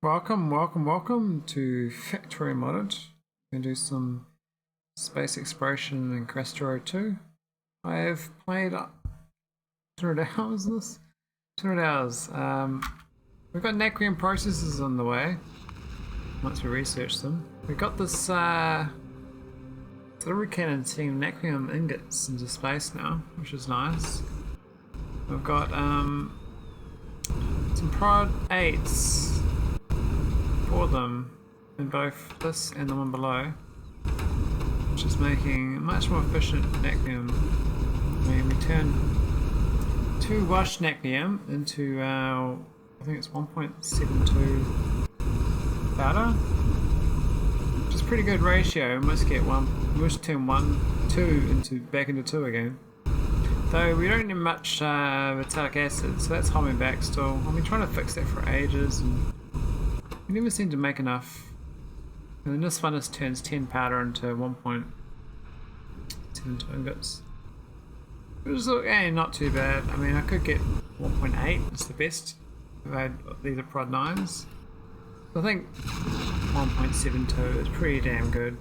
Welcome to Factorio modded. We're going to do some space exploration in Krastorio 2. I have played up 200 hours in this. 200 hours. We've got Naquium processors on the way. Once we research them. We've got this silver cannon sending Naquium ingots into space now, which is nice. We've got some prod 8s for them in both this and the one below, which is making a much more efficient Naquium. I mean, we turn 2 wash Naquium into our, I think it's 1.72 powder, which is a pretty good ratio. We must get one. We must turn 2 back into 2 again. Though we don't need much metallic acid, so that's holding back still. I've been trying to fix that for ages, and we never seem to make enough. And then this one just turns 10 powder into 1.72 ingots. Which is not too bad. I mean, I could get 1.8. It's the best. If I had these are prod 9s. I think 1.72 is pretty damn good.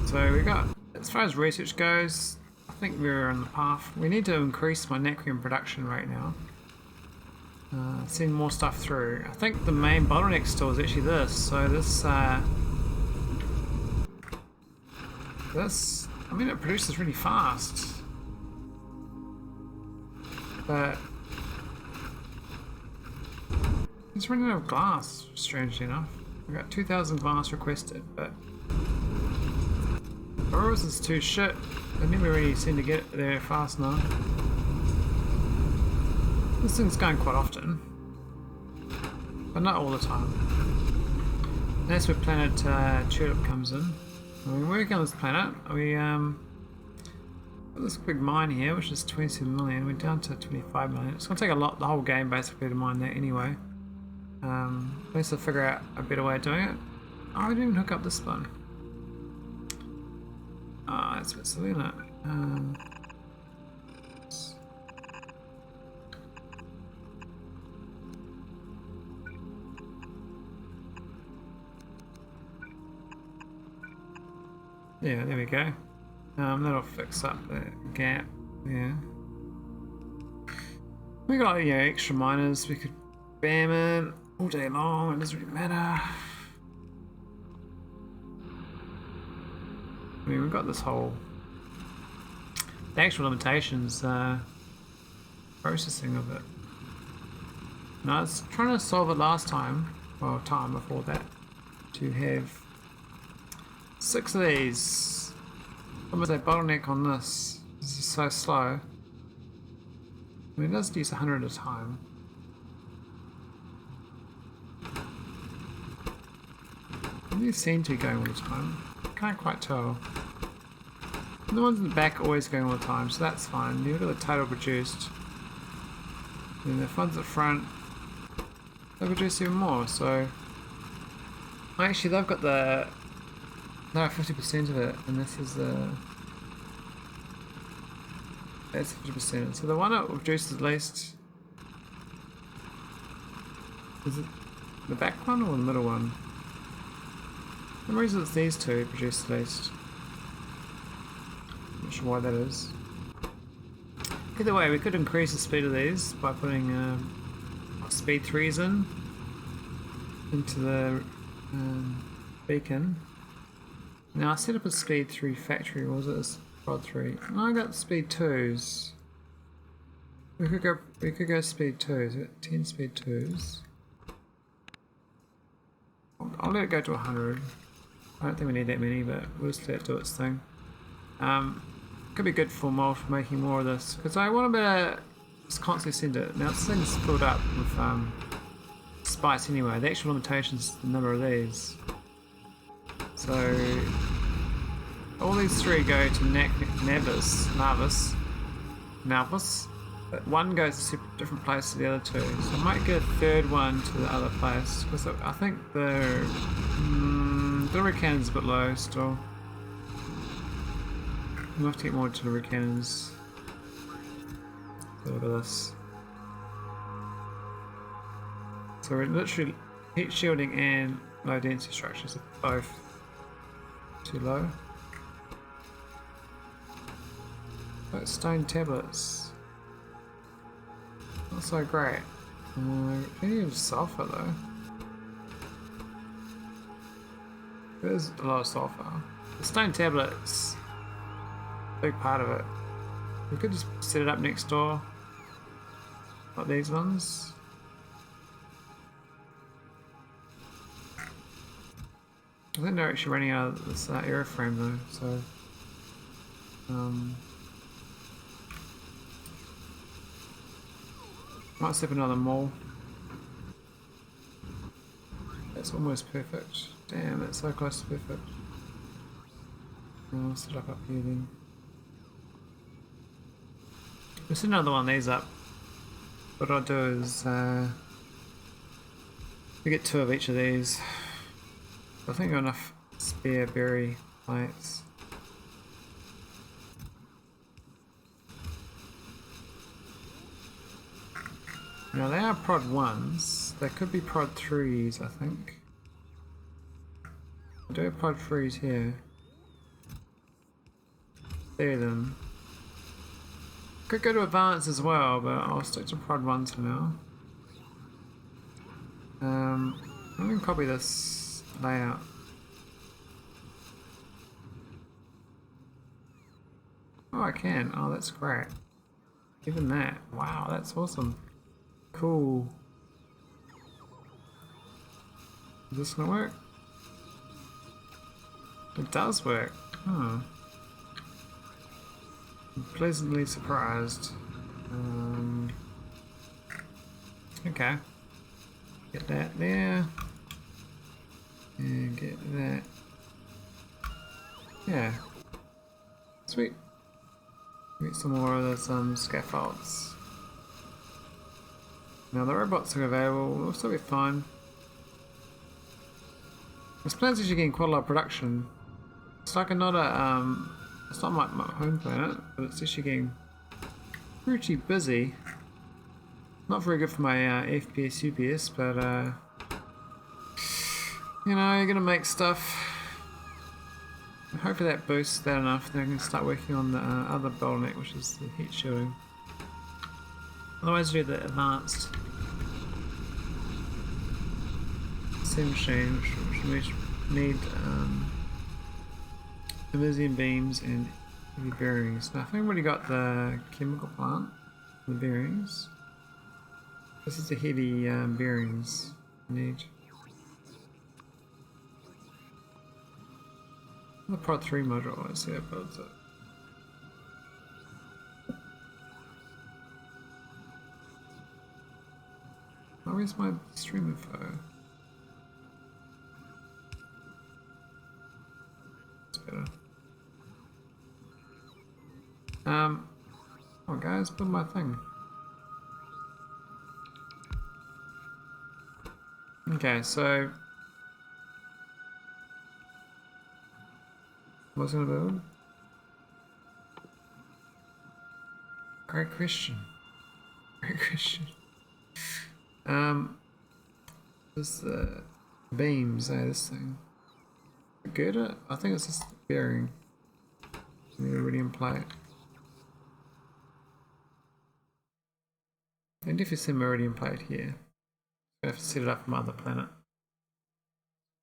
So we got, as far as research goes, I think we're on the path. We need to increase my Naquium production rate now. Send more stuff through. I think the main bottleneck still is actually this. So this, I mean, it produces really fast, but it's running out of glass, strangely enough. We've got 2,000 glass requested, but Burrows is too shit. They never really seem to get there fast enough. This thing's going quite often, but not all the time. And that's where planet Tulip comes in. We're working on this planet. We got this big mine here, which is 27 million. We're down to 25 million. It's going to take the whole game basically to mine that anyway. Let's figure out a better way of doing it. Oh, I didn't even hook up this one. Oh, that's a bit silly, isn't it? Yeah, there we go. That'll fix up the gap. Yeah. We got extra miners. We could bam it all day long. It doesn't really matter. I mean, we've got this whole the actual limitations processing of it. And I was trying to solve it last time, well, time before that, to have 6 of these. Almost a bottleneck on this. This is so slow. I mean, it does use 100 at a time. These seem to be going all the time. Can't quite tell. And the ones in the back are always going all the time, so that's fine. You've got the total produced. And the ones at front, they produce even more, so actually they've got the 50% of it, and this is that's 50%. So the one that produces the least, is it the back one or the middle one? For some reason it's these two produce the least. Not sure why that is. Either way, we could increase the speed of these by putting speed 3s into the beacon. Now I set up a speed 3 factory, or was it a prod 3? No, I got speed 2s. We could go speed 2s. We got 10 speed 2s. I'll let it go to 100. I don't think we need that many, but we'll just let it do its thing. Could be good for making more of this, because I want to just constantly send it. Now this thing's filled up with spice anyway. The actual limitation is the number of these. So all these 3 go to Navis, but one goes to a different place to the other 2. So I might get a 3rd one to the other place, because I think the delivery cannon's a bit low still. We'll have to get more delivery cannons. Look at this. So So we're literally heat shielding and low density structures are both too low. Like stone tablets. Not so great. Plenty of sulfur though. There's a lot of sulfur. The stone tablets, big part of it. We could just set it up next door, like these ones. I think they're actually running out of this airframe though, so might set up another mall. That's almost perfect. Damn, that's so close to perfect. I'll set up here then. We'll set another one of these up. What I'll do is we get 2 of each of these. I think I've got enough spare berry plates. Now they are prod 1s. They could be prod 3s, I think. I do have prod 3s here. There them. Could go to advance as well, but I'll stick to prod 1s for now. I'm going to copy this layout. Oh, I can. Oh, that's great. Even that. Wow, that's awesome. Cool. Is this gonna work? It does work. Oh. I'm pleasantly surprised. Okay. Get that there. And get that. Yeah. Sweet. Get some more of those scaffolds. Now the robots are available, we'll still be fine. This planet's actually getting quite a lot of production. It's like another, it's not my home planet, but it's actually getting pretty busy. Not very good for my FPS, UPS, but you know, you're gonna make stuff. Hopefully that boosts that enough, then I can start working on the other bottleneck, which is the heat shielding. Otherwise we do the advanced sim machine, which need Elysium beams and heavy bearings. Now I think I've already got the chemical plant, the bearings. This is the heavy bearings I need. The prod 3 module, let's see how it builds it. Oh, where's my stream info? It's better. Oh guys, build my thing. Okay, so what's gonna build? Great question. Great question. This the beams, this thing. Girder? I think it's just bearing. The iridium plate. And if you see iridium plate here, I have to set it up from other planet.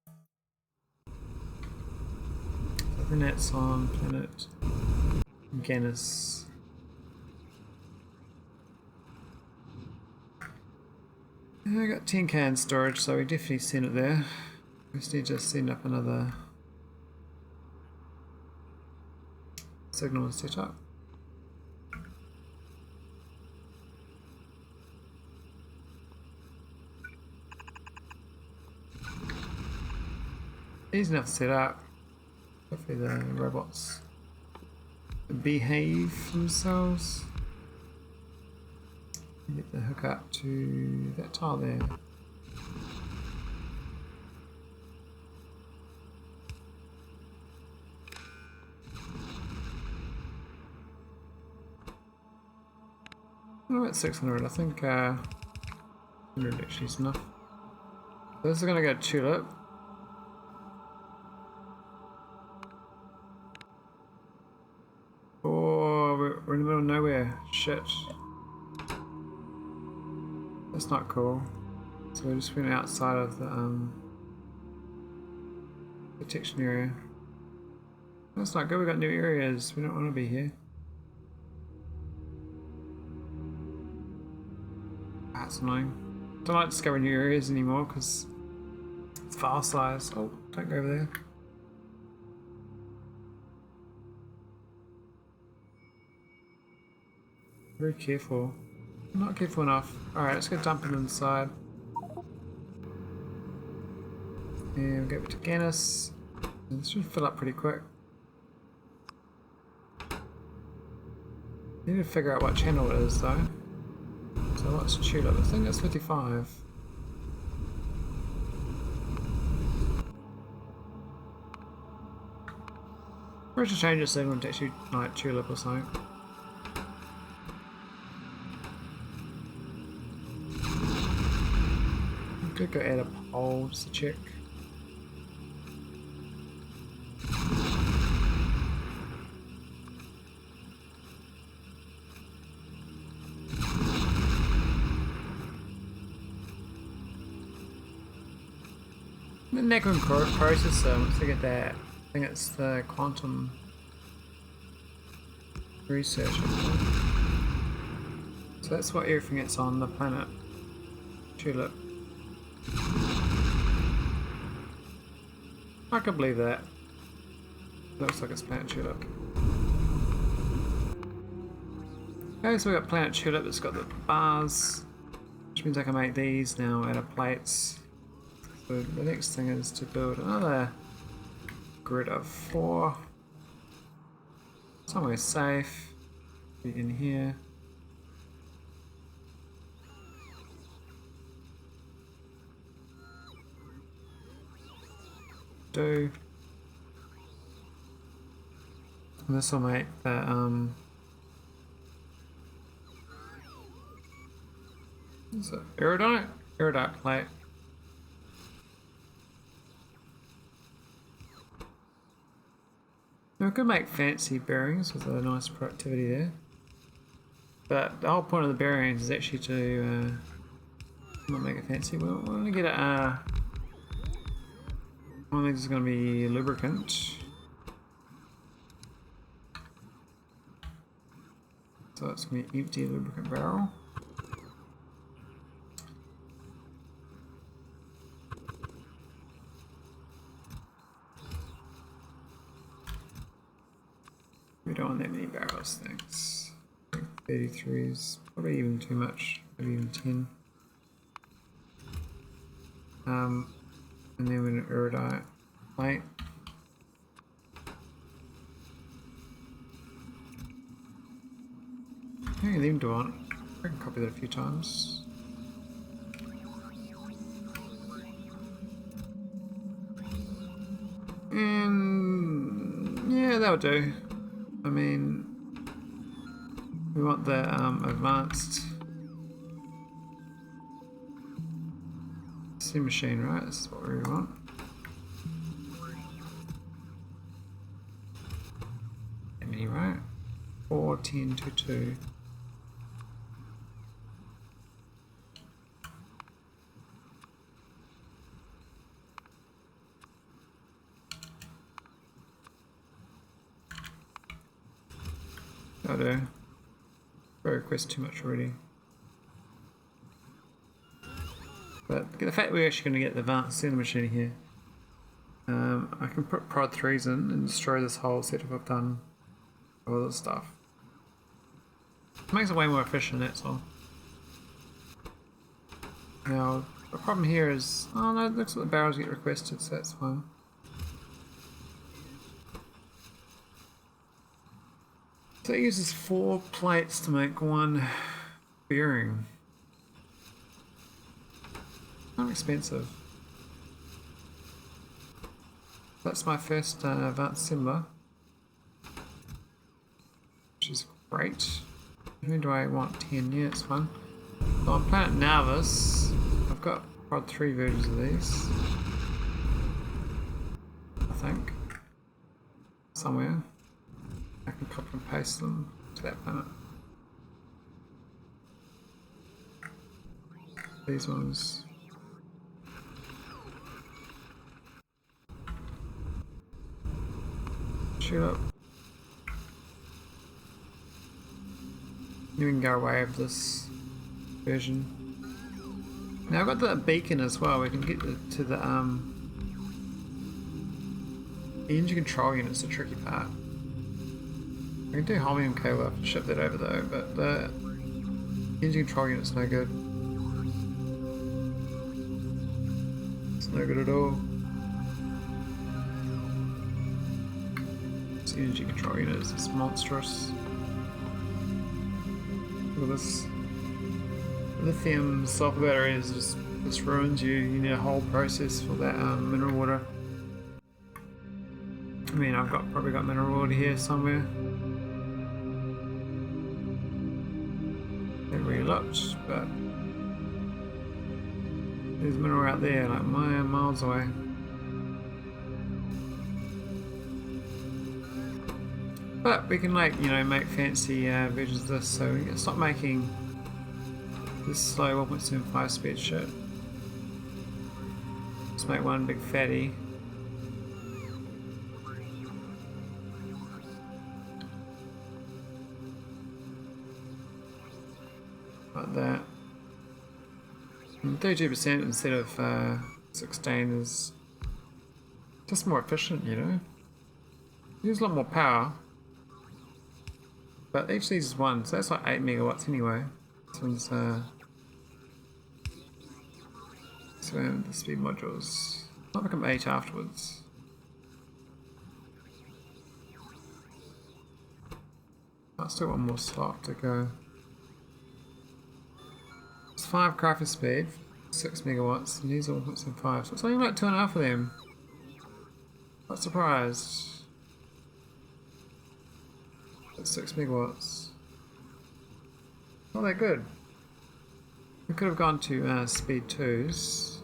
So I think that's on planet Gannis. I got 10k in storage, so we definitely send it there. We just need to send up another signal and setup. Easy enough to set up. Hopefully the robots behave themselves. Get the hook up to that tile there. Oh, about 600, I think 100 actually is enough. This is gonna go tulip. Oh, we're in the middle of nowhere. Shit. That's not cool. So we just went outside of the detection area. That's not good. We got new areas. We don't want to be here. That's annoying. Don't like discovering new areas anymore because it's file size. Oh, don't go over there. Very careful. Not careful enough. Alright, let's go dump it inside. And we'll go to Gannis. This should fill up pretty quick. Need to figure out what channel it is though. So what's tulip? I think it's 55. Or to change the signal to actually like tulip or something. Could go add a poll just to check. The Naquium processor, once I get that, I think it's the quantum research. So that's what everything that's on the planet Tulip. I can believe that. Looks like it's Planet Tulip. Okay, so we got Planet Tulip that's got the bars, which means I can make these now out of plates. So the next thing is to build another grid of 4. Somewhere safe. Be in here. And this will make the is it erudite? Erudite plate. Now we could make fancy bearings with a nice productivity there. But the whole point of the bearings is actually to not make it fancy. We're going to get a one of these is going to be lubricant. So it's going to be an empty lubricant barrel. We don't want that many barrels, thanks. 33 is probably even too much, maybe even 10. And then with an erudite plate. I can even do on. I can copy that a few times. And yeah, that'll do. I mean, we want the advanced machine, right? This is what we want. How many, right? 4, 10 to 2. That'll do. I request too much already. But the fact we're actually going to get the advanced center machine here, I can put prod 3s in and destroy this whole setup I've done, all this stuff. It makes it way more efficient, that's all. Now, the problem here is, oh no, it looks like the barrels get requested, so that's fine. So it uses 4 plates to make 1 bearing. Not expensive. That's my first advanced assembler, which is great. Who do I want? 10? Yeah, it's fun. So on Planet Narvis, I've got Tried 3 versions of these. I think. Somewhere. I can copy and paste them to that planet. These ones. Shoot up. You can go away with this version. Now I've got the beacon as well. We can get to the engine control unit's the tricky part. We can do Holmium cable up and ship that over though, but the engine control unit's no good. It's no good at all. This energy control unit is just monstrous. Look at this. Lithium sulfur batteries just ruins you. You need a whole process for that mineral water. I mean, I've probably got mineral water here somewhere. Haven't really looked, but there's mineral out there, like miles away. But we can, like, you know, make fancy versions of this, so we can stop making this slow 1.75 speed shit. Just make one big fatty. Like that. And 32% instead of 16 is just more efficient, you know. Use a lot more power. But each of these is 1, so that's like 8 megawatts anyway. This one's so the speed modules might become 8 afterwards. I'll still want more slot to go. It's 5 crafting speed, 6 megawatts, and these are 1.75, so it's only like 2.5 of them. Not surprised. That's 6 megawatts. Not that good. We could have gone to speed 2s.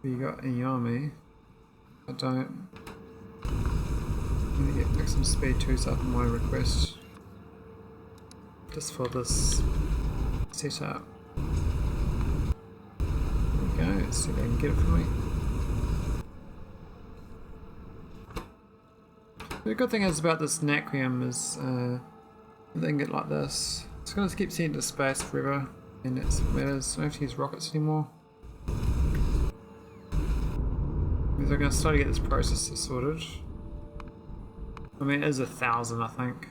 You got in the army. I don't. I'm gonna pick some speed 2s up on my request. Just for this setup. There we go, let's see if I can get it for me. The good thing is about this Naquium is they can get like this. It's going to keep sending to space forever, and that's what matters. I don't have to use rockets anymore. Because I'm going to start to get this processor sorted. I mean, it is 1,000, I think.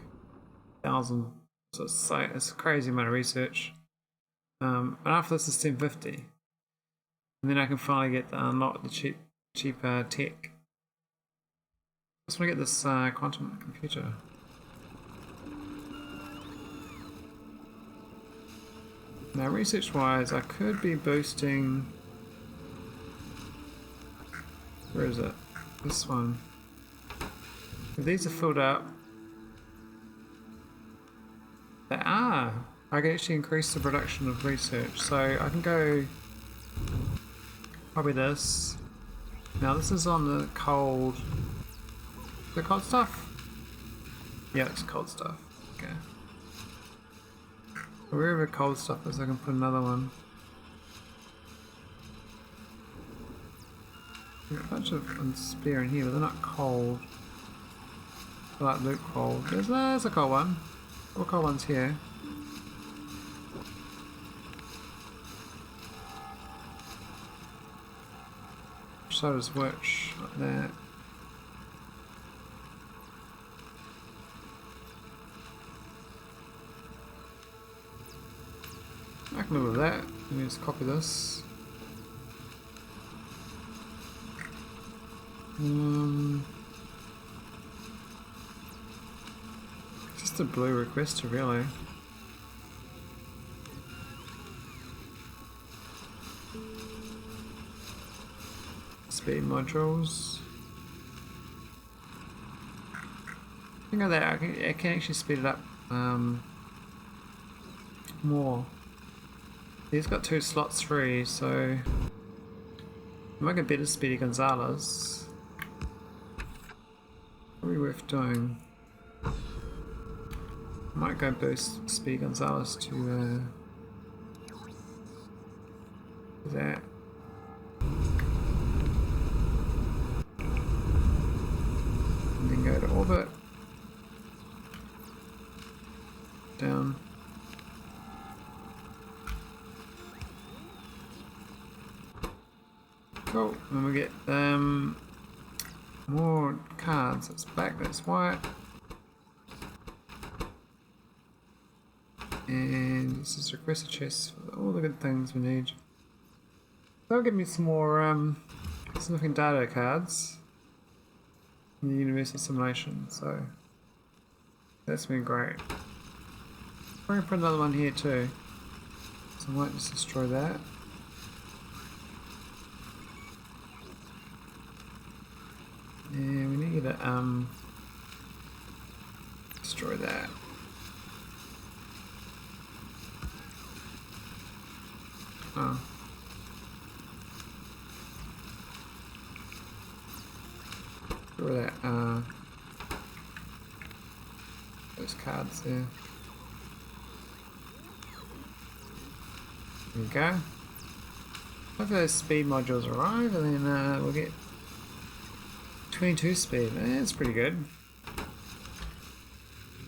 1,000. So it's a crazy amount of research. And after this is 750. And then I can finally get unlock the cheap tech. I just want to get this quantum computer. Now, research-wise, I could be boosting. Where is it? This one. If these are filled up, they are. I can actually increase the production of research, so I can go probably this. Now, this is on the cold. The cold stuff? Yeah, it's cold stuff. Okay. Wherever cold stuff is, I can put another one. There's a bunch of spare in here, but they're not cold. They're like Luke cold. There's a cold one. All cold ones here. So does which, like that. I can live with that. Let me just copy this. Just a blue requester, really. Speed modules. Think of that. I can actually speed it up more. He's got 2 slots free, so I might get better Speedy Gonzalez. Probably worth doing. I might go boost Speedy Gonzalez to that. And then go to orbit. Down. Cool. And we get more cards. That's black, that's white. And this is request a chest for all the good things we need. That'll give me some more significant data cards in the universal simulation, so that's been great. I'm going to put another one here too, so I might just destroy that. And we need to destroy that. Oh. Destroy that, those cards there. There we go. Hopefully those speed modules arrive and then we'll get 22 speed. That's pretty good.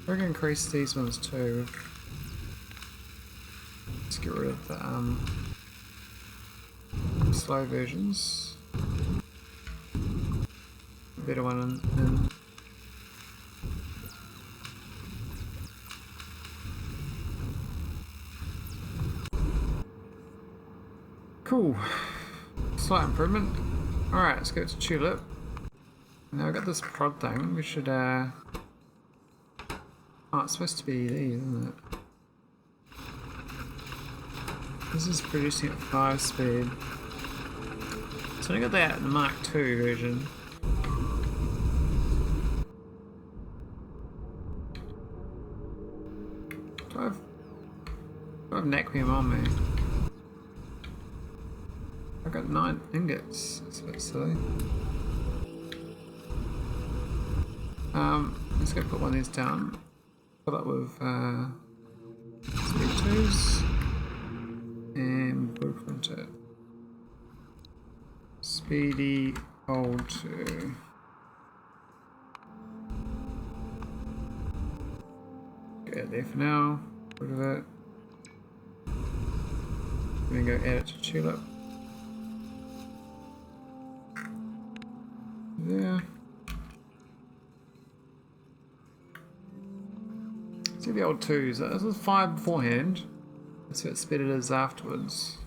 We're going to increase these ones too. Let's get rid of the slow versions. A better one in. Cool. Slight improvement. Alright, let's go to Tulip. Now I've got this prod thing. We should oh, it's supposed to be these, isn't it? This is producing at 5 speed. So I got that in the Mark II version. Do I have Naquium on me? I've got 9 ingots. That's a bit silly. Let's go put one of these down. Fill up with speed 2s and blueprint it. Speedy old 2. Get it there for now. Rid of it. Then go add it to Tulip. There. See the old 2s. This was 5 beforehand. Let's see what speed it is afterwards.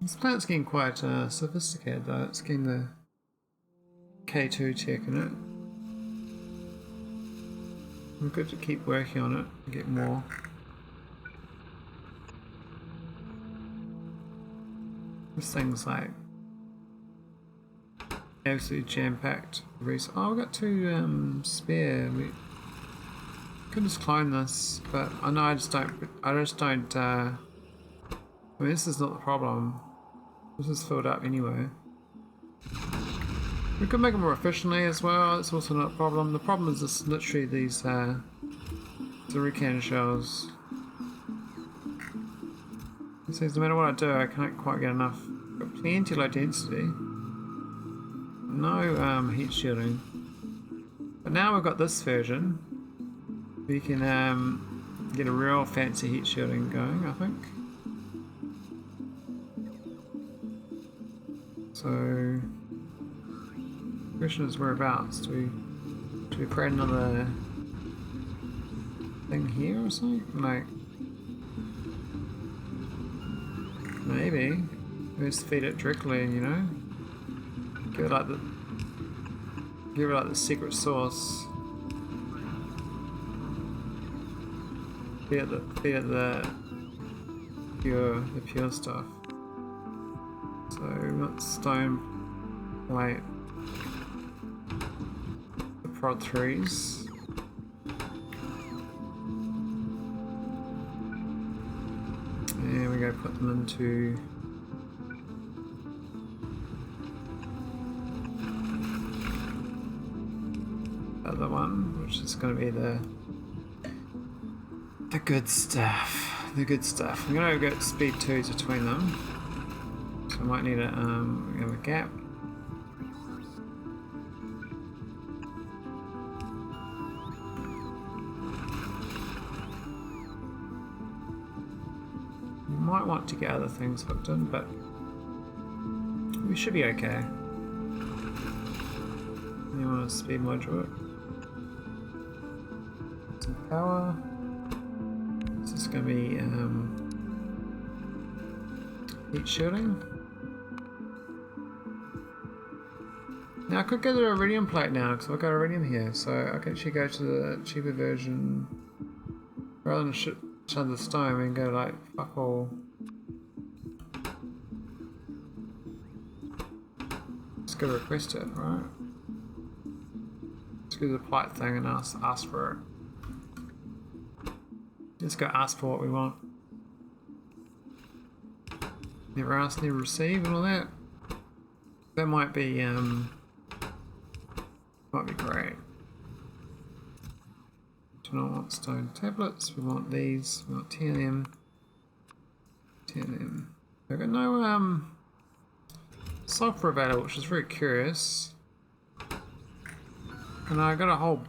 This planet's getting quite sophisticated though. It's getting the K2 tech in it. We're good to keep working on it and get more. This thing's like absolutely jam-packed. Oh, we've got 2 spare. We could just clone this, but I know I just don't. I mean, this is not the problem. This is filled up anyway. We could make it more efficiently as well. That's also not a problem. The problem is just literally these the recan shells. It says no matter what I do, I can't quite get enough. Got plenty low density. No heat shielding. But now we've got this version. We can get a real fancy heat shielding going, I think. So, the question is whereabouts? Do we create another thing here or something? Like, maybe. We just feed it directly, you know? Give it like the secret sauce. Feed it the pure stuff. So we've got stone plate. The prod 3s. There we go, put them into the other one, which is going to be the good stuff. The good stuff. I'm going to go speed 2s between them. So I might need a, we have a gap. Might want to get other things hooked in, but we should be okay. You want a speed module? Some power. This is going to be heat shielding. Now I could go to the iridium plate now because I've got iridium here, so I can actually go to the cheaper version rather than shut the stone. We can go like fuck all. Let's go request it, right? Let's go to the plate thing and ask for it. Let's go ask for what we want. Never ask, never receive, and all that. That might be great. Do not want stone tablets. We want these. We want 10 of them. 10 of them. We've got no sulfur available, which is very curious. And I got a whole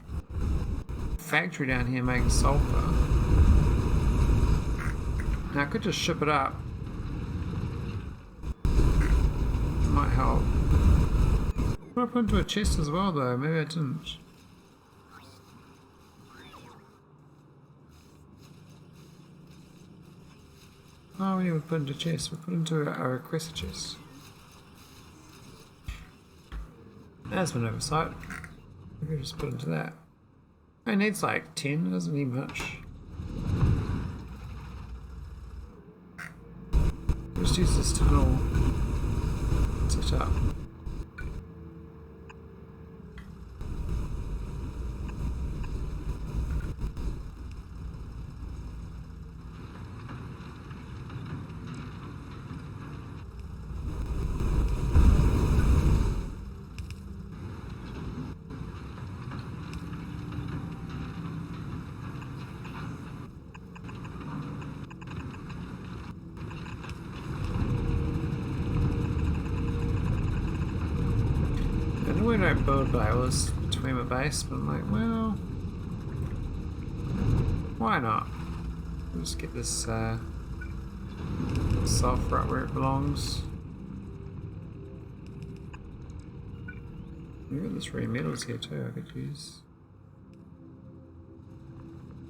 factory down here making sulfur. Now I could just ship it up. It might help. What I put into a chest as well though? Maybe I didn't. Oh, we didn't put into a chest. We put into a request chest. That's an oversight. We could just put into that. It needs like 10. It doesn't need much. Just use this tunnel set up. We don't build barrels between my base, but I'm like, well, why not? We'll just get this sulfur up where it belongs. We've got this rare metals here too I could use.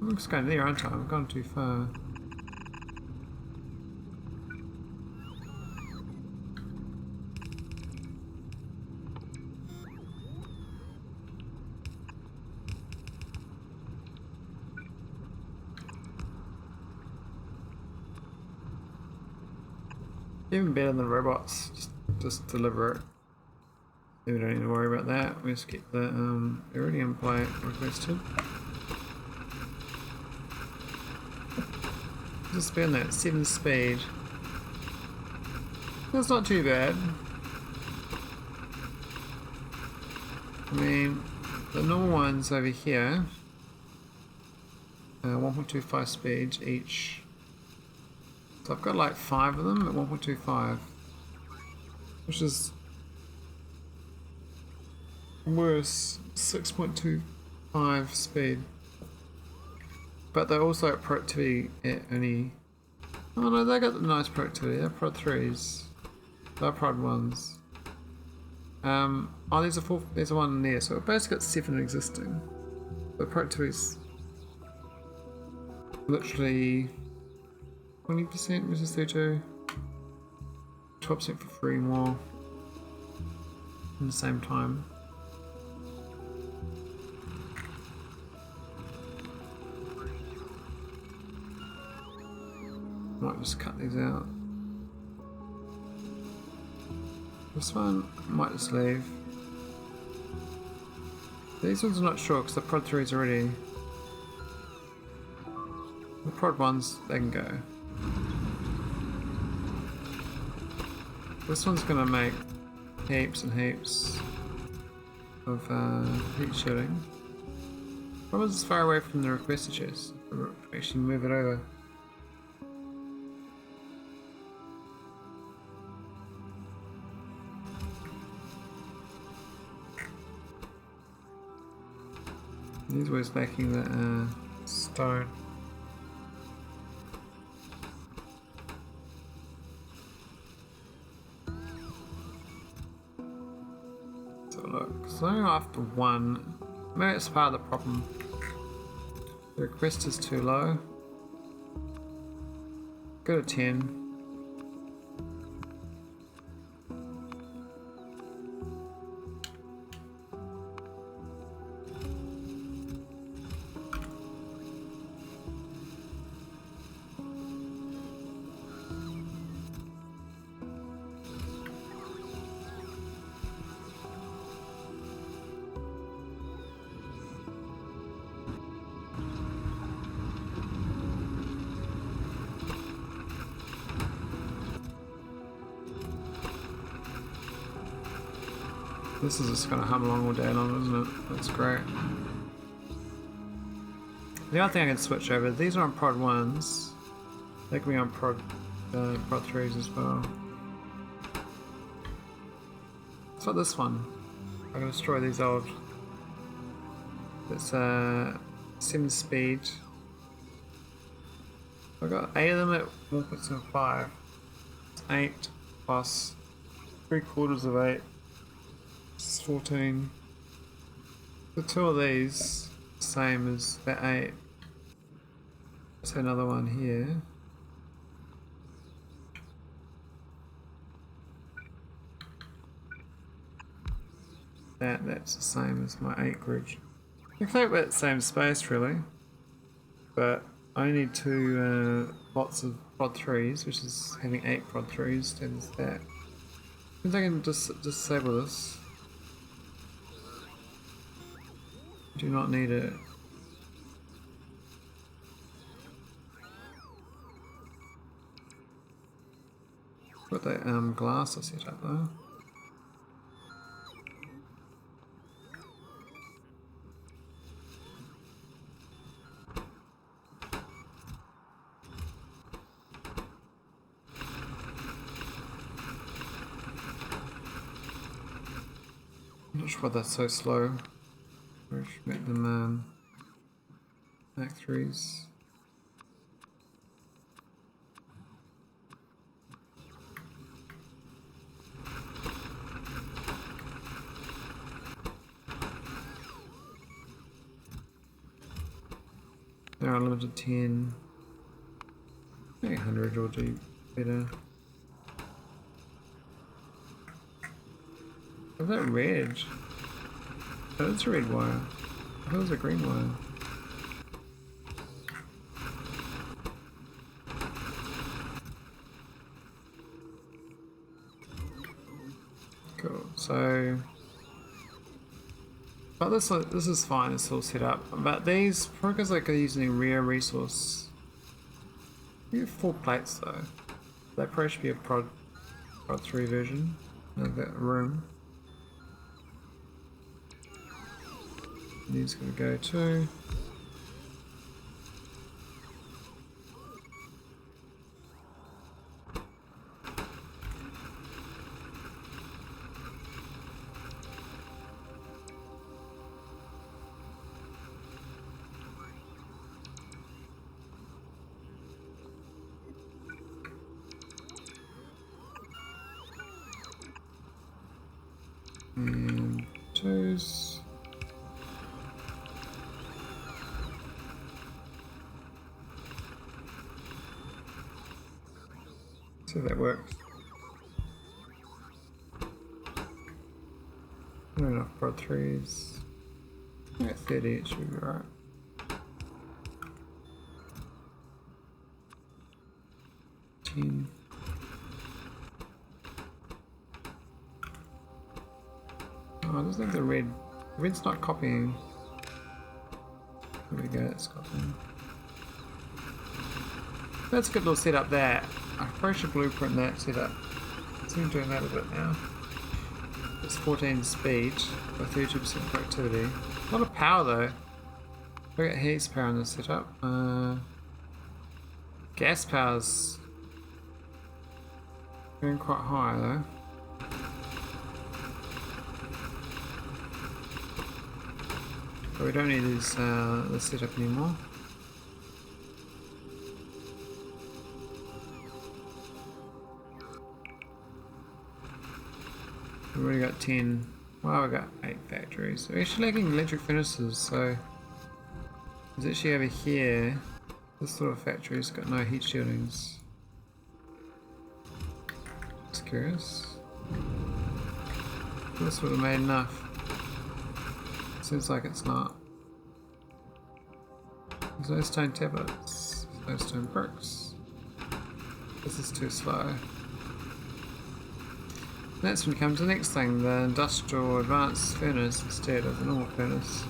I'm just going there, aren't I? I've gone too far. Even better than robots, just deliver it. We don't need to worry about that. We just get the iridium plate requested. Just spend that 7 speed. That's not too bad. I mean, the normal ones over here, 1.25 speed each. So I've got like 5 of them at 1.25, which is worse, 6.25 speed. But they're also at productivity at only, oh no, they got the nice productivity, they're prod 3s, they're prod 1s. Oh, there's a 4, there's a 1 in there, so we've basically got 7 existing. The productivity's literally 20% versus 32, 12% for 3 more in the same time. Might just cut these out. This one might just leave. These ones I'm not sure because the prod 3 is already. The prod 1s, they can go. This one's gonna make heaps and heaps of heat shielding. Problem is it's far away from the requester chest. Actually move it over. These ways making the stone. So look, so after one, maybe it's part of the problem. The request is too low. Go to 10. This is just gonna hum along all day long, isn't it? That's great. The other thing I can switch over, these are on prod 1s. They can be on prod 3s as well. It's like this one. I'm gonna destroy these old. It's 7 speed. I've got 8 of them at 1.75. It's 8 plus 3/4 of 8. 14. The 2 of these, same as the 8. Let's have another one here. That's the same as my 8 grid. They play with the same space really, but I need 2 lots of prod 3s, which is having 8 prod 3s, and that. I think I can just disable this. Do not need it. Got that glass I set up though. I'm not sure why that's so slow. I should make them Mac 3s. They're unlimited 10. 800 will do better. Is that red? Oh, it's a red wire. I thought it was a green wire. Cool. So, but this is fine. It's all set up. But these programs like are using a rare resource. We have 4 plates though. That probably should be a prod 3 version of that room. These gonna go too. And 2s. See if that works. Not enough prod 3s. At 30 it should be right. Oh, I just think the red Red's not copying. There we go, it's copying. That's a good little setup there. I probably should blueprint that setup. I'm doing that a bit now. It's 14 speed, but 32% productivity. A lot of power though. We got heat power in this setup. Gas power's going quite high though. But we don't need this setup anymore. We've already got 10. Well, we've got 8 factories. We're actually lacking electric furnaces, so it's actually over here. This sort of factory's got no heat shieldings. Just curious. This would have made enough. Seems like it's not. There's no stone tablets, no stone bricks. This is too slow. That's when we come to the next thing, the industrial advanced furnace instead of the normal furnace.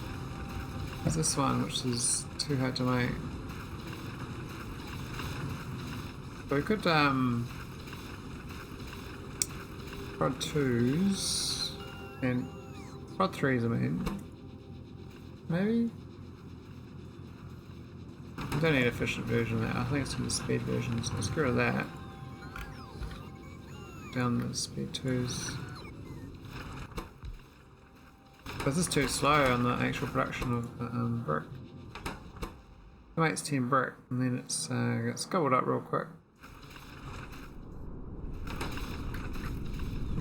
There's this one which is too hard to make. But we could prod 2s and prod 3s I mean. Maybe? I don't need an efficient version of that, I think it's in the speed version, so let's get rid of that. Down the speed 2s. But this is too slow on the actual production of the brick. It makes 10 brick and then it's gets gobbled up real quick.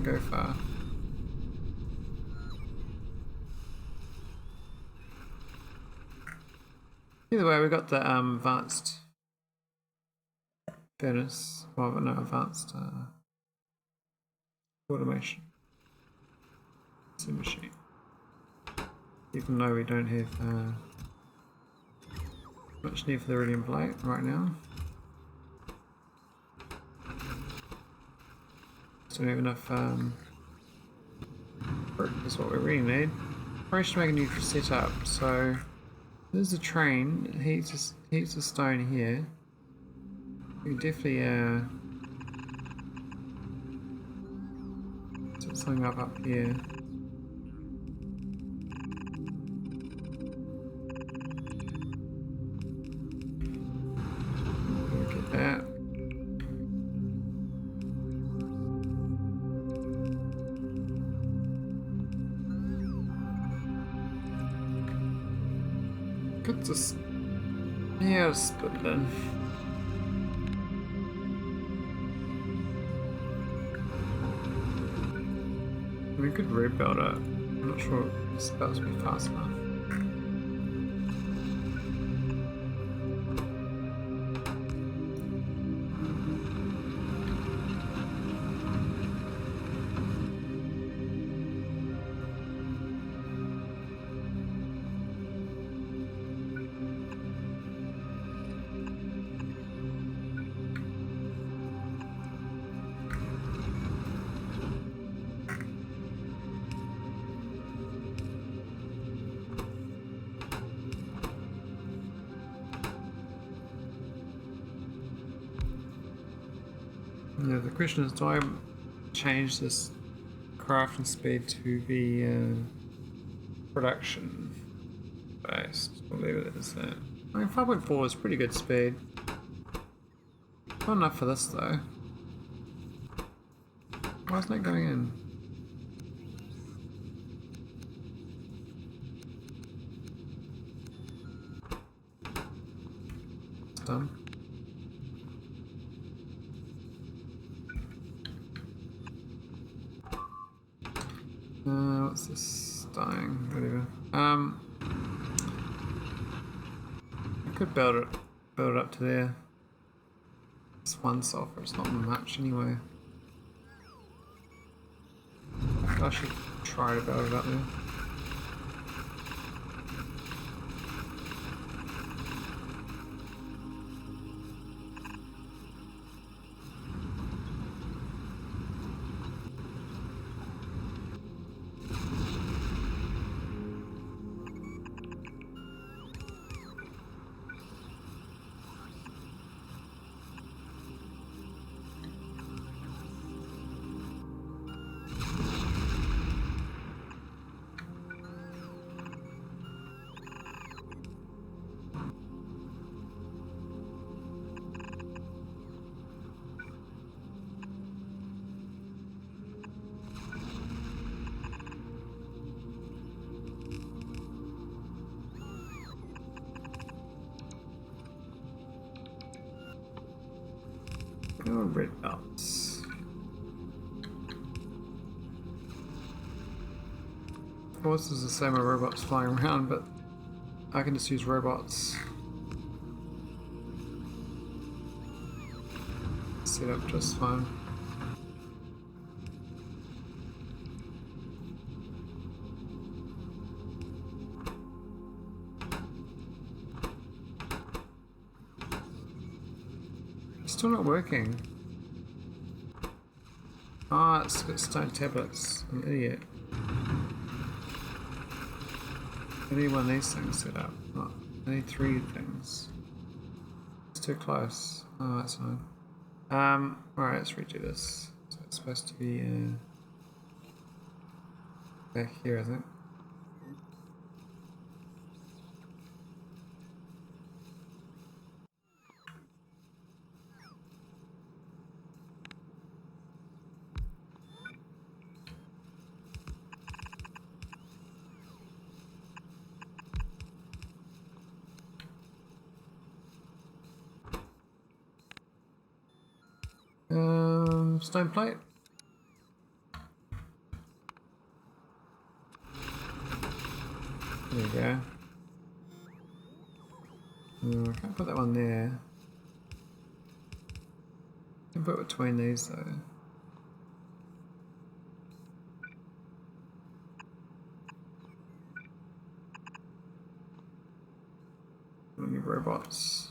Go far. Either way, we got the advanced furnace. Well, no, advanced automation. It's a machine. Even though we don't have much need for the iridium plate right now. Don't have enough brick is what we really need. Probably should make a new setup. So there's a train, it heats the stone here. We can definitely set something up here. Get that. Could just, yeah, split it in. We could rebuild it. I'm not sure if it's supposed to be fast enough. Yeah, the question is, do I change this crafting speed to be production based? We'll leave it as that. I mean, 5.4 is pretty good speed. Not enough for this though. Why isn't it going in? It's done. What's this? Dying, whatever. I could build it up to there. It's one sulfur, it's not much anyway. I should try to build it up there. more red belts. Of course, there's the same with robots flying around, but I can just use robots. Set up just fine. Still not working. Ah, it's got stone tablets. I'm an idiot. I need one of these things set up. Oh, I need 3 things. It's too close. Oh, that's fine. Alright, let's redo this. So it's supposed to be back here, I think. Stone plate. There we go. I can't put that one there. I can put it between these though. We need robots.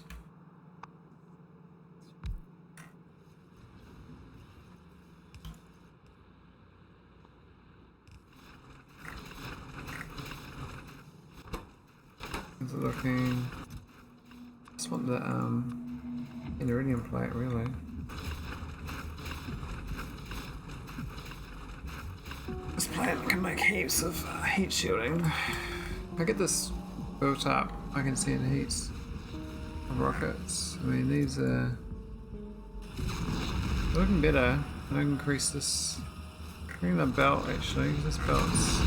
How's it looking? Just want the iridium plate, really. This plate can make heaps of heat shielding. If I get this built up, I can see the heats of rockets. I mean, these are looking better. I can increase this. Bring the belt actually. This belt's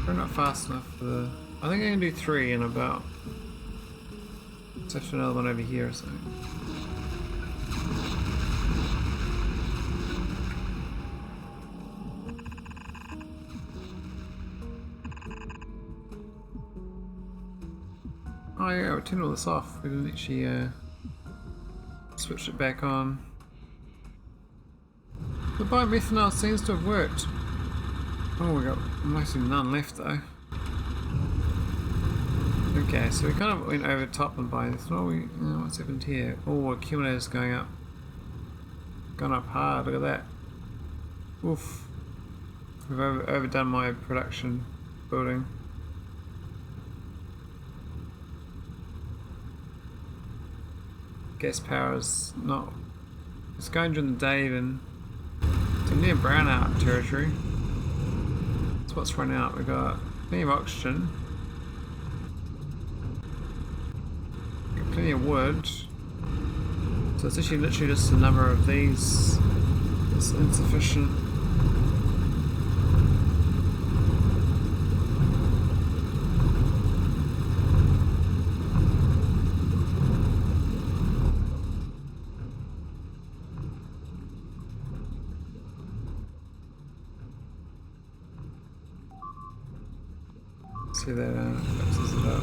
probably not fast enough for the. I think I can do 3 in a belt. Let's have another one over here or something. Oh yeah, we turned all this off. We didn't actually switch it back on. The biomethanol seems to have worked. Oh, we got mostly none left though. Okay, so we kind of went over top and biomethanol. What's happened here? Oh, accumulator's going up. Gone up hard, look at that. Oof. We've overdone my production building. Gas power is not. It's going during the day even. It's near brownout territory. That's what's run out. We've got plenty of oxygen. Got plenty of wood. So it's actually literally just the number of these. It's insufficient. See that fixes it up.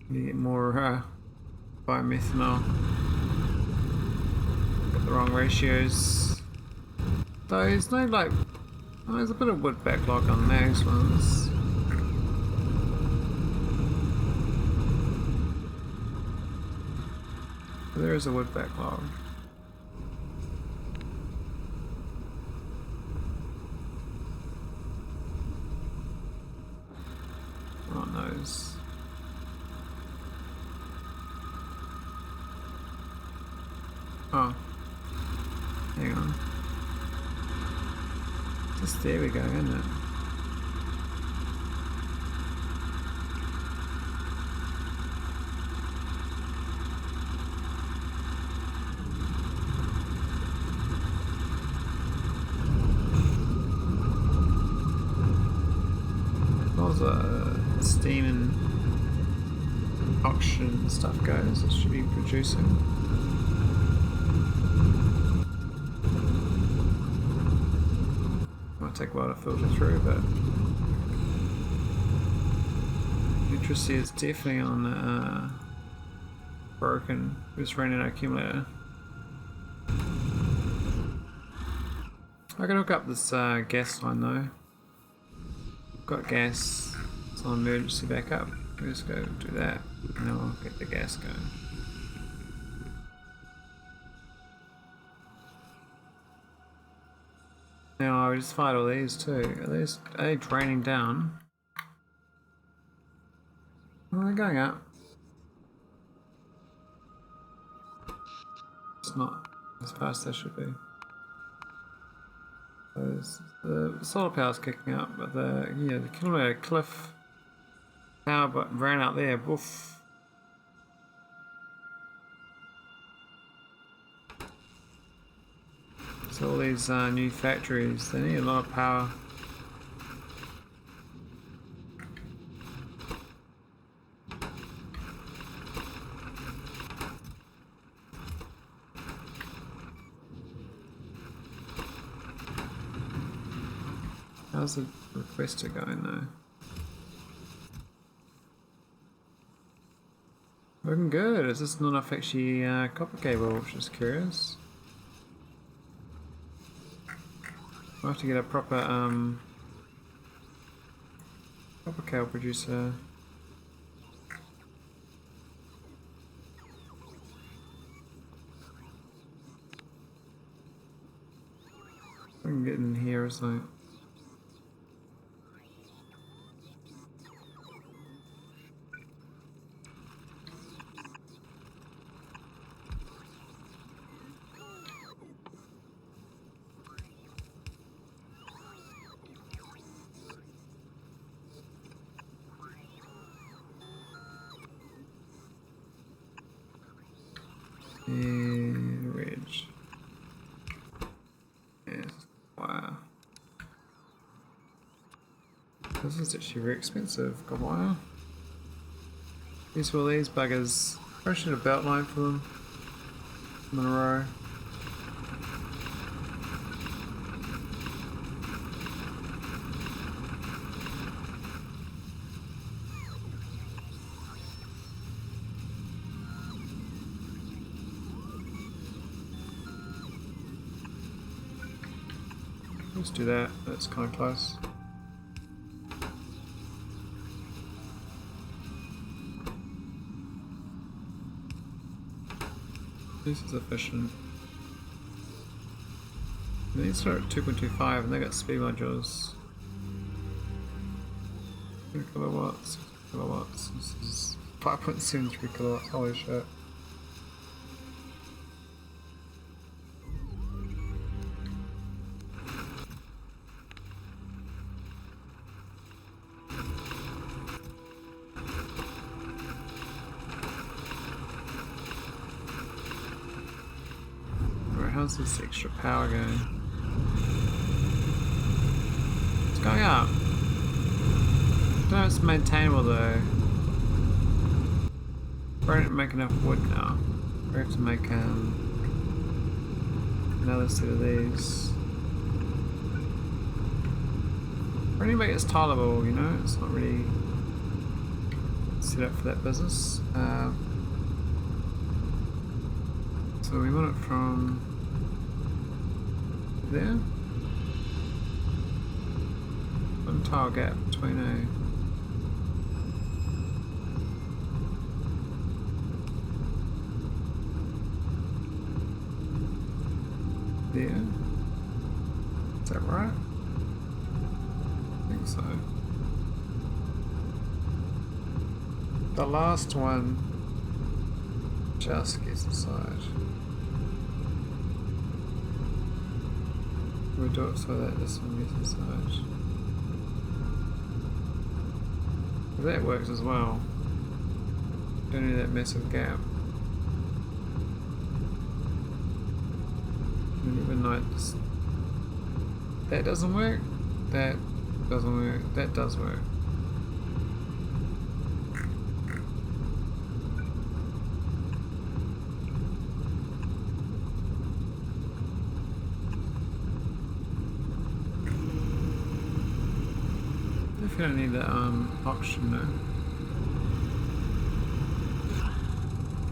You get more biomethanol. Got the wrong ratios. Though there's no like. Oh, there's a bit of wood backlog on those ones. There is a wood backlog. On those. Oh. Hang on. Just there we go, isn't it? Steam and oxygen stuff goes, it should be producing. Might take a while to filter through, but electricity is definitely on broken. We just ran an accumulator. I can hook up this gas line though. Got gas. It's on emergency backup. We'll just go do that, and then we'll get the gas going. Now I just fired all these too. Are they draining down? Oh, they're going up. It's not as fast as they should be. The solar power's kicking up, but the kilometer cliff power but ran out there. Woof. So all these new factories, they need a lot of power. How's the requester going though? Looking good. Is this not enough actually copper cable, which is curious. I'll have to get a proper copper cable producer. I can get in here or something. Ridge. Yes. Wow. This is actually very expensive. Got wire. Use all these buggers. I should have belt line for them. In a row. Let's do that. That's kind of close. This is efficient. They start at 2.25 and they got speed modules. 2 kilowatts, 6 kilowatts. This is 5.73 kilowatts. Holy shit. How's this extra power going? It's going up. I don't know if it's maintainable though. We don't make enough wood now. We have to make another set of these. We only make this tileable, you know, it's not really set up for that business. So we want it from there. One tile gap between there. Is that right? I think so. The last one just gets inside. We'll do it so that this one gets inside. That works as well. Don't need that massive gap. And even like this. That doesn't work. That doesn't work. That does work. If you don't need that oxygen though.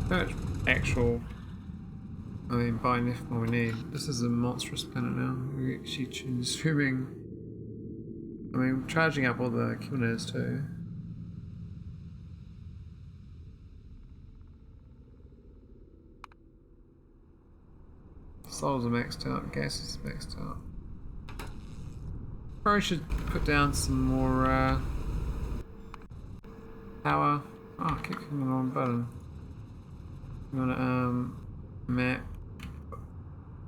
How much actual, I mean, bioinform we need. This is a monstrous planet now. We're actually consuming, I mean, charging up all the accumulators too. Souls are maxed out, gas is maxed out. Probably should put down some more power. Oh, I keep clicking the wrong button. I'm gonna map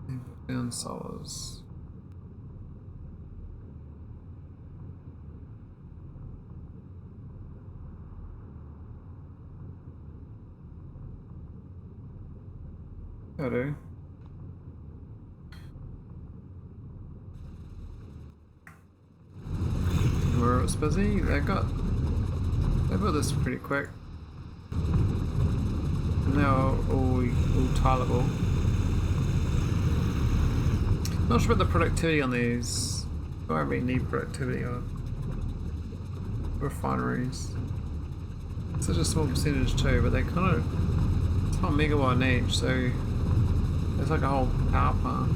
and put down solars. I do. Where it was busy, they built this pretty quick. And now all tileable. Not sure about the productivity on these. I don't really need productivity on refineries. Such a small percentage too, but they kind of, it's not megawatt in each, so it's like a whole power plant.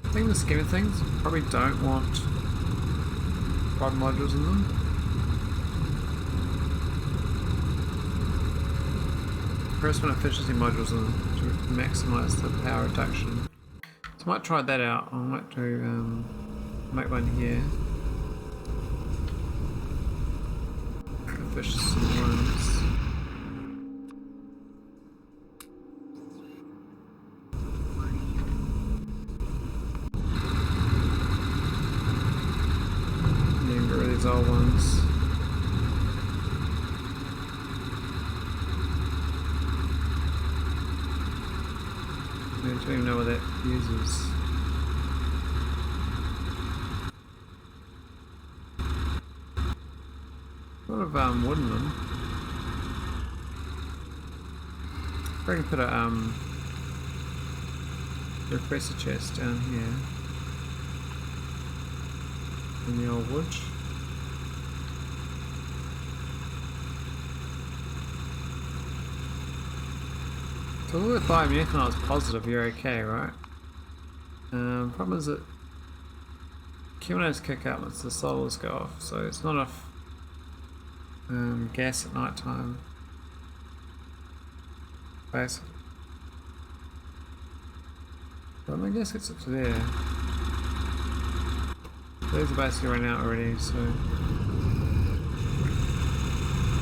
I think the scheme of things probably don't want pod modules in them. First one efficiency modules in them to maximise the power reduction. So I might try that out. I might do make one here. Efficiency ones. Old ones. I don't even know what that uses. A lot of wood in them. I can put a requester chest down here in the old wood. So with biomethanol is positive, you're okay, right? Problem is that accumulators kick out once the solars go off, so it's not enough gas at night time. Basically. But I guess it's up to there. These are basically running out already, so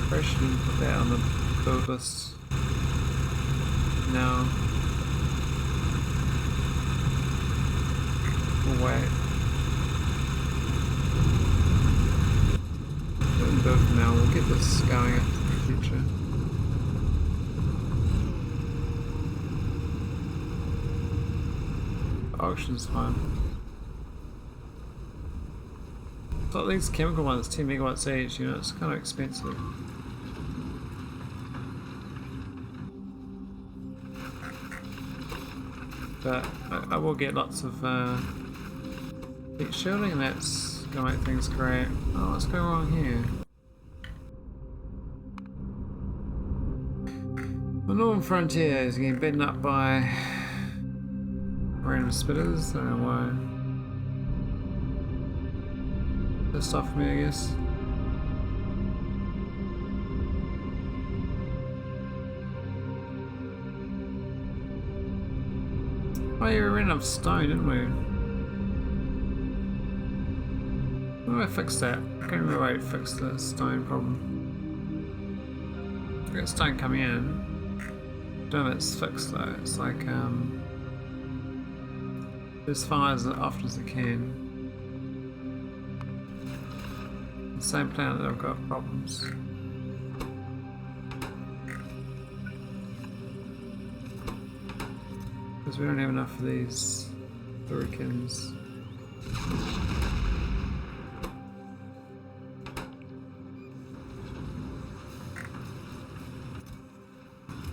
probably shouldn't put that on the build list. No. We'll wait. Don't build for now, we'll get this going up in the future. The auction's fine. It's like these chemical ones, 10 megawatts each, you know, it's kind of expensive. But I will get lots of heat shielding, and that's gonna make things great. Oh, what's going on here? The northern frontier is getting beaten up by random spitters. I don't know why. That's stuff for me, I guess. Oh yeah, we ran out of stone, didn't we? How do I fix that? I can't remember how to fix the stone problem. We got stone coming in. Don't know if it's fixed though. It's like there's fires as often as it can. The same planet that I've got problems. Because we don't have enough of these hurricanes.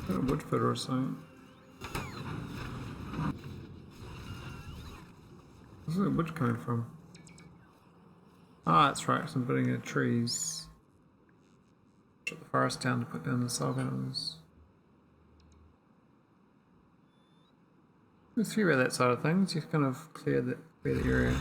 A wood fitter or something. Where's the wood coming from? Ah, that's right, 'cause I'm putting in trees. Shut the forest down to put down the solar panels. Let's see about that side of things. You've kind of clear the area.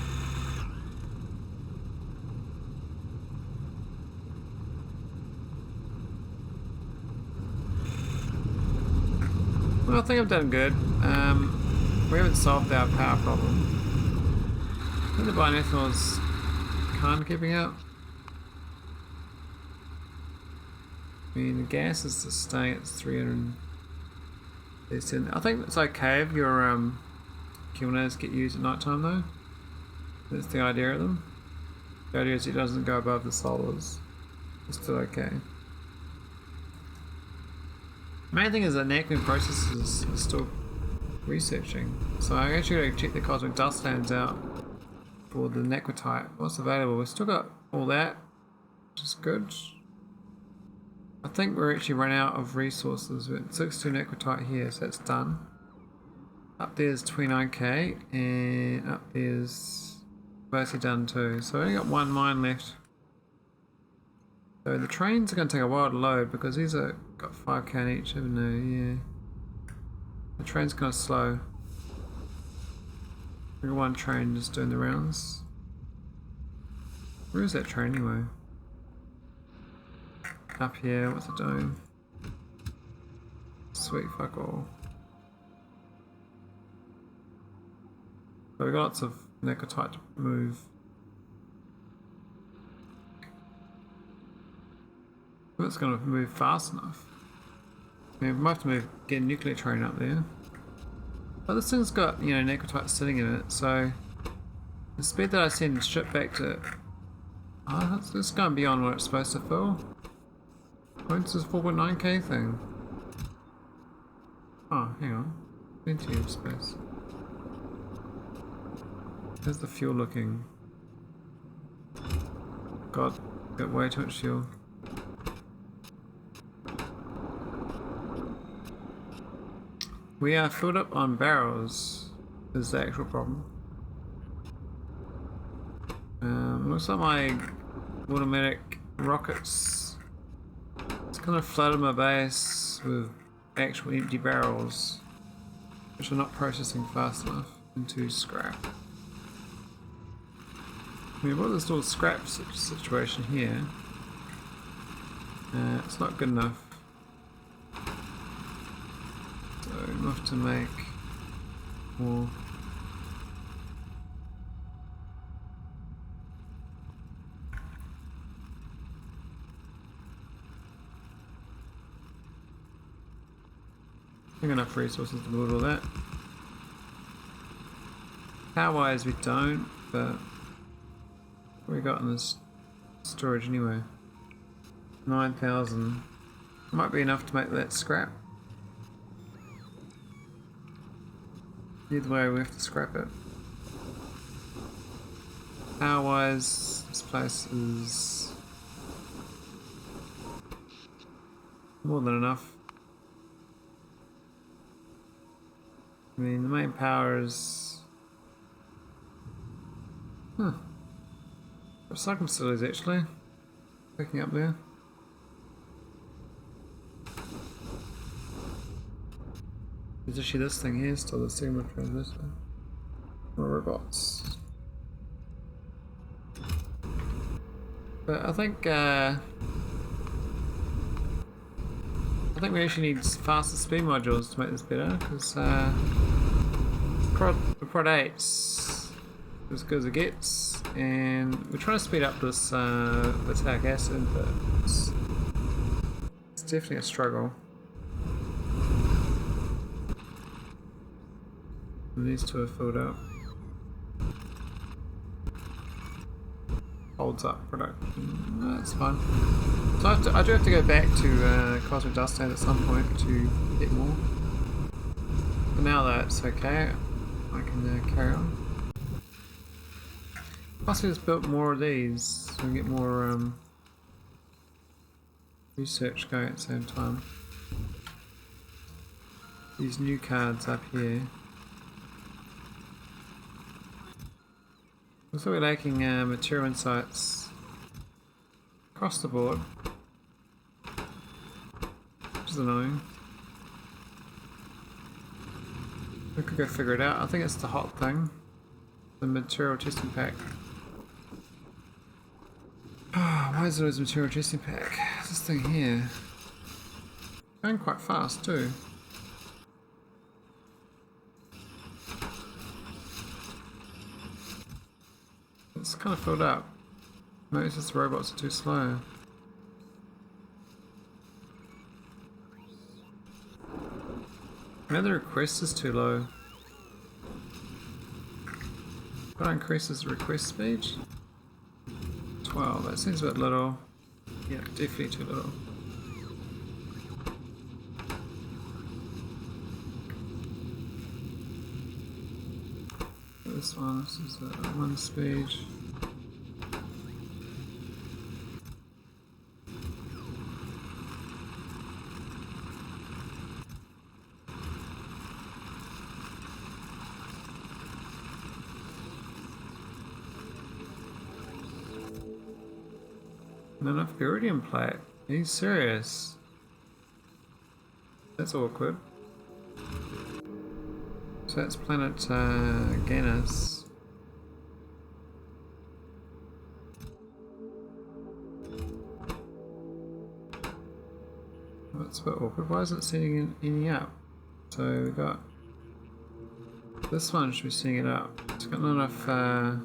Well, I think I've done good. We haven't solved our power problem. I think the biomethanol's kind of keeping up. I mean, the gas is just staying at 300. I think it's okay if your kilners get used at night time though. That's the idea of them. The idea is it doesn't go above the solars. It's still okay. The main thing is that Naquium processes are still researching. So I actually gotta check the cosmic dust lands out for the Naquitite. What's available? We've still got all that, which is good. I think we're actually run out of resources. We're at 62 Naquitite here, so that's done. Up there's 29k, and up there's basically done too. So we only got one mine left. So the trains are going to take a while to load because these are got 5k in each, haven't they? Yeah. The train's kind of slow. We got one train just doing the rounds. Where is that train anyway? Up here, what's it doing? Sweet fuck all. So we've got lots of Naquitite to move. If it's going to move fast enough. I mean, we might have to get a nuclear train up there. But this thing's got, you know, Naquitite sitting in it, so the speed that I send the ship back to, it's going beyond what it's supposed to fill. What's this 4.9k thing? Oh, hang on. Plenty of space. How's the fuel looking? God, got way too much fuel. We are filled up on barrels, is the actual problem. Looks like my automatic rockets, it's kind of flooded my base with actual empty barrels, which are not processing fast enough into scrap. We've got this little scrap situation here. It's not good enough. So we'll have to make more. I think enough resources to build all that. Power wise we don't, but what we got in this storage anyway? 9,000. Might be enough to make that scrap. Either way we have to scrap it. Power wise, this place is more than enough. I mean, the main power is... Recycling facilities actually. Picking up there. There's actually this thing here still, the signal transmitter. More robots. But I think we actually need faster speed modules to make this better, because the Prod 8's as good as it gets, and we're trying to speed up this attack acid, but it's definitely a struggle. And these two are filled up. Holds up production. No, that's fine. So I do have to go back to Cosmic Dust Land at some point to get more. But now that's okay. I can carry on. Plus we just built more of these, so we get more research going at the same time. these new cards up here. Looks like we're lacking material insights across the board, which is annoying. We could go figure it out. I think it's the hot thing, the material testing pack. Why is there always a material testing pack? This thing here going quite fast too. It's kind of filled up. Maybe it's just the robots are too slow. Maybe the request is too low. Could I increase this request speed? 12, that seems a bit little. Yeah, definitely too little. This is 1 speed. Not enough iridium plate. Are you serious? That's awkward. So that's planet Gannis. That's a bit awkward. Why isn't it sending any up? So we got this one should be sending it up. It's got not enough. Oh,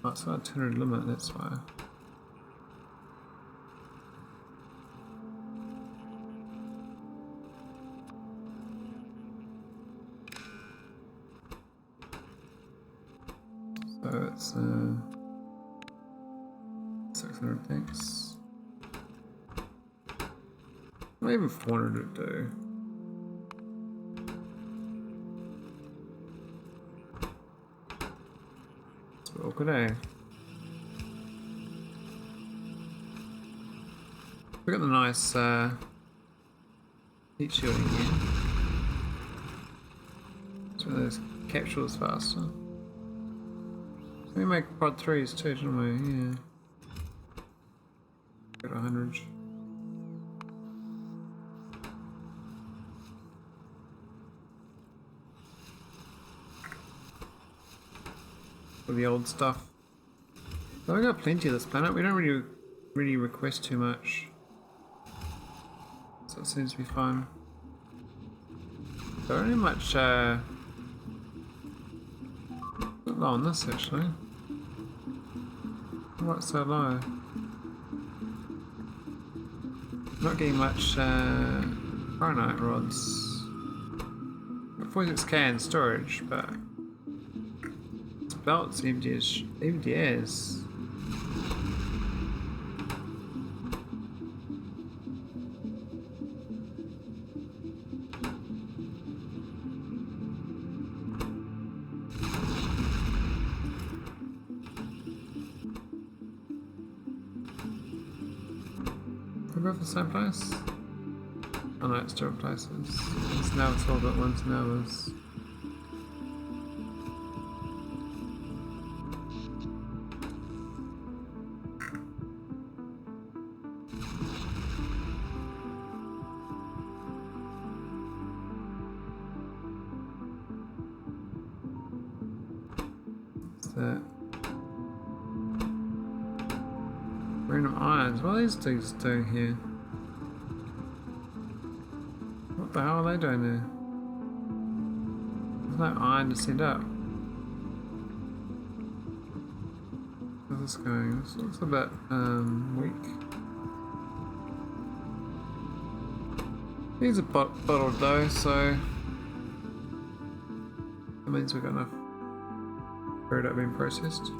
it's got a 200 limit. That's why. So it's 600 thanks. Maybe 400 would do. It's a bit awkward, eh? We got the nice heat shielding here. So those capsules faster. We make pod 3s too, didn't we? Yeah. Got 100. For the old stuff. But we got plenty of this planet. We don't really request too much. So it seems to be fine. There isn't much not low on this actually. What's so low? Not getting much Fahrenheit rods. Got 46k in storage, but its belt's empty as. We're both the same place? Oh no, it's different places. It's now it's all but one's nervous. What's that? Random ions. What are these things doing here? What the hell are they doing there? There's no iron to send up. How's this going? This looks a bit weak. These are bottled though, so that means we've got enough product being processed.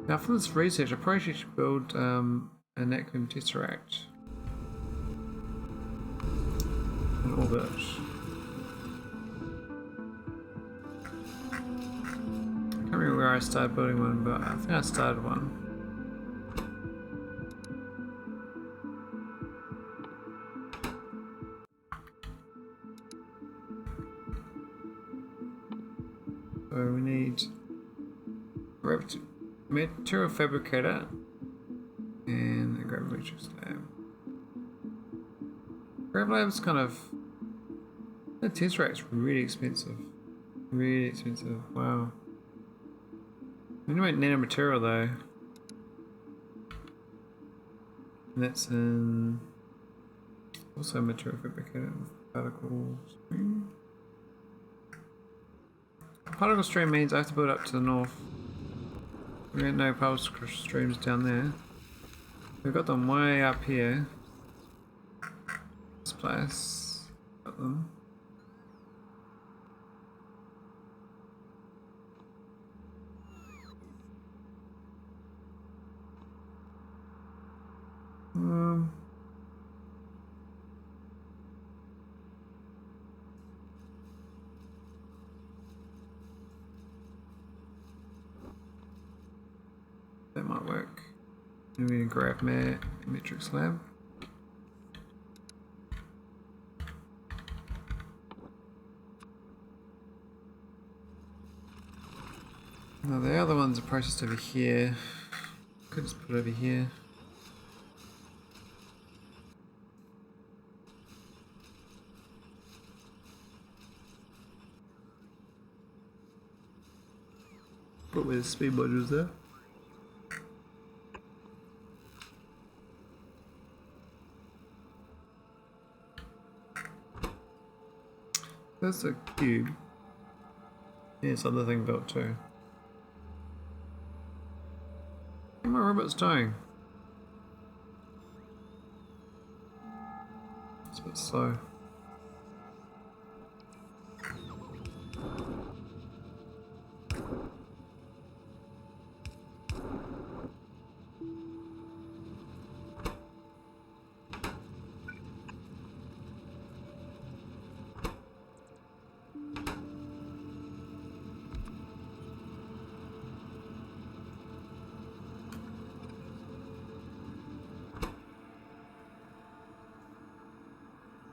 Now for this research, I probably should build a Naquium tesseract in orbit. I can't remember where I started building one, but I think I started one. material fabricator and a gravimetrics lab. Grav lab's kind of... The tesseract's really expensive. Really expensive, wow. We need to make nanomaterial though. And that's in... Also material fabricator with particle stream. Particle stream means I have to build up to the north. We got no particle streams down there. We've got them way up here. This place. Got them. That might work. And we can grab matrix lab. Now the other ones are processed over here. Could just put it over here. Put where the speed module's there. That's a cube. Yeah, it's other thing built too. What are my robots doing? It's a bit slow.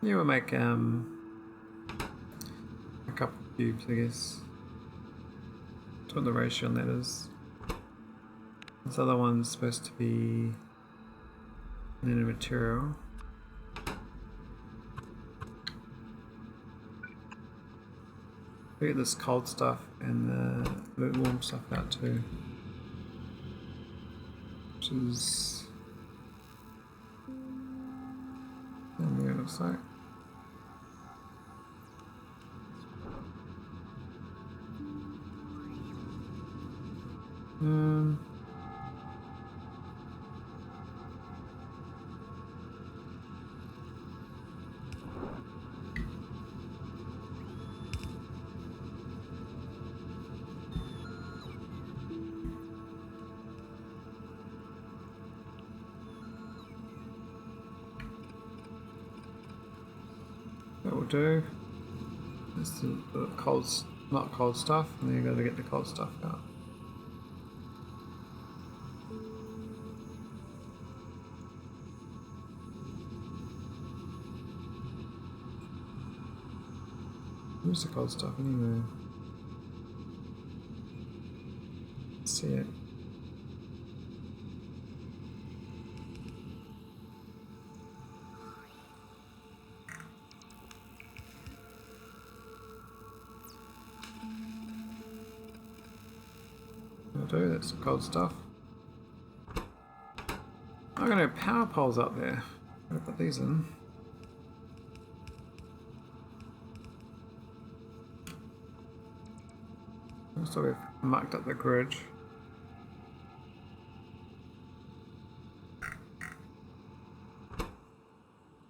Yeah, we'll make a couple of cubes, I guess. That's what the ratio on that is. This other one's supposed to be nanomaterial. We get this cold stuff and the lukewarm stuff out too, which is there it looks like. That will do. This is the cold, not cold stuff, and then you got to get the cold stuff out. Where's the cold stuff anyway? See it. That'll do, that's the cold stuff. I'm gonna have power poles up there. I'm gonna put these in. So we've marked up the grid.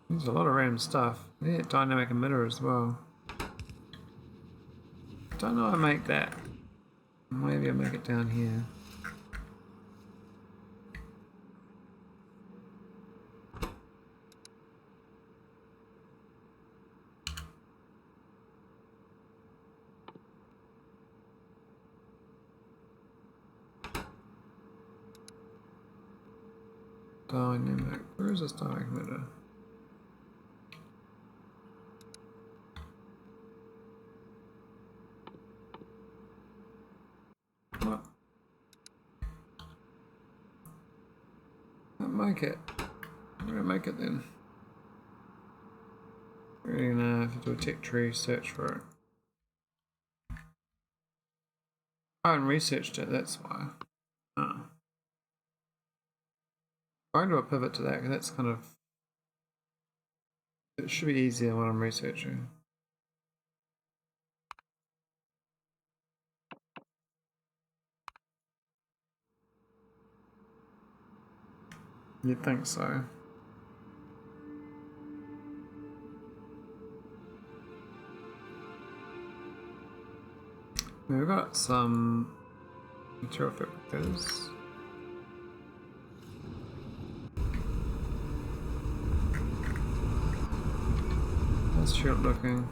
There's a lot of random stuff. Yeah, dynamic emitter as well. Don't know how to make that. Maybe I'll make it down here. Dynamic. Where is this dynamic emitter? What? Don't make it. I'm gonna make it then. We're gonna have to do a tech tree search for it. I haven't researched it, that's why. I'm going to do a pivot to that because that's kind of. It should be easier when I'm researching. You'd think so. We've got some material fabricators. That's short looking.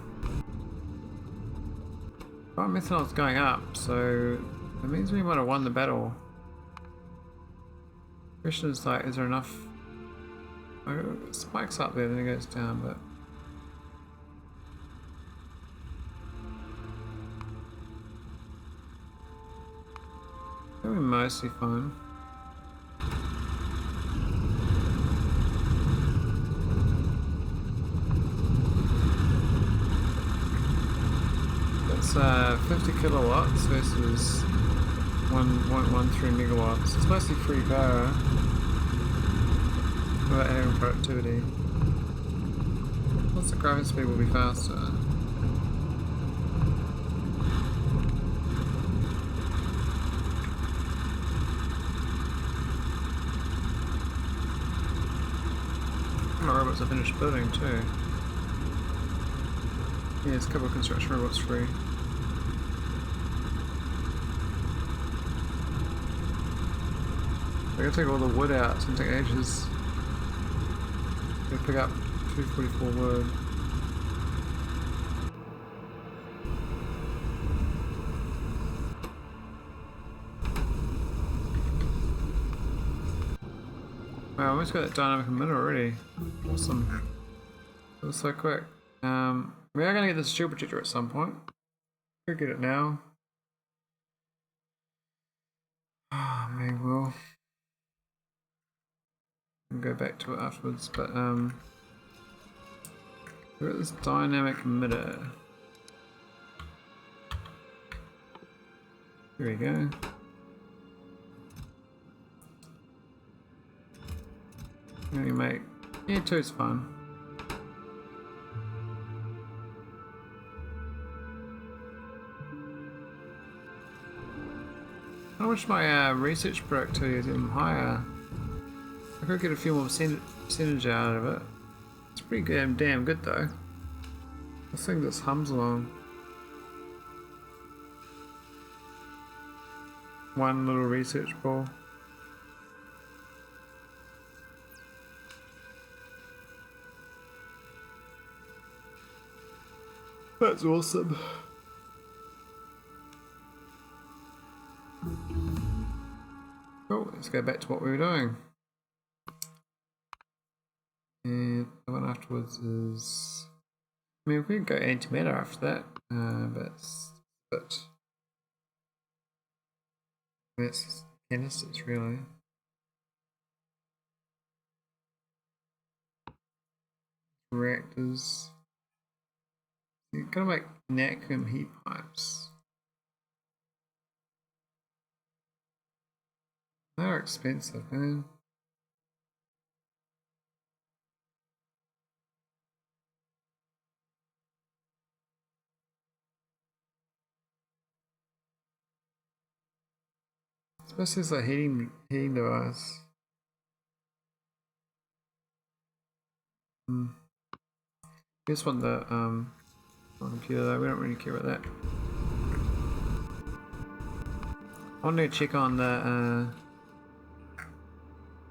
Oh, methanol's going up, so that means we might have won the battle. Question is like, is there enough? Oh, it spikes up there, then it goes down, but. We're mostly fine. That's 50 kilowatts versus 1.13 megawatts. It's mostly free power without having productivity. Plus the graphics speed will be faster. My robots are finished building too. Yeah, there's a couple of construction robots free. I gotta take all the wood out, it's gonna take ages. Gotta pick up 244 wood. Wow, I almost got that dynamic emitter already. Awesome. That was so quick. We are gonna get this shield protector at some point. Could get it now. Oh, maybe we'll go back to it afterwards, but we've got this dynamic emitter. Here we go. What do we make? Yeah, 2 is fine. I wish my research productivity is even higher. I could get a few more percentage out of it. It's pretty damn good though. This thing just hums along. One little research ball. That's awesome. Cool, let's go back to what we were doing. And the one afterwards is... I mean, we could go antimatter after that, but that's canisters really. Reactors. You're gonna make Naquium heat pipes. They're expensive, man. Especially as a heating device. Just want the computer though, we don't really care about that. I want to check on the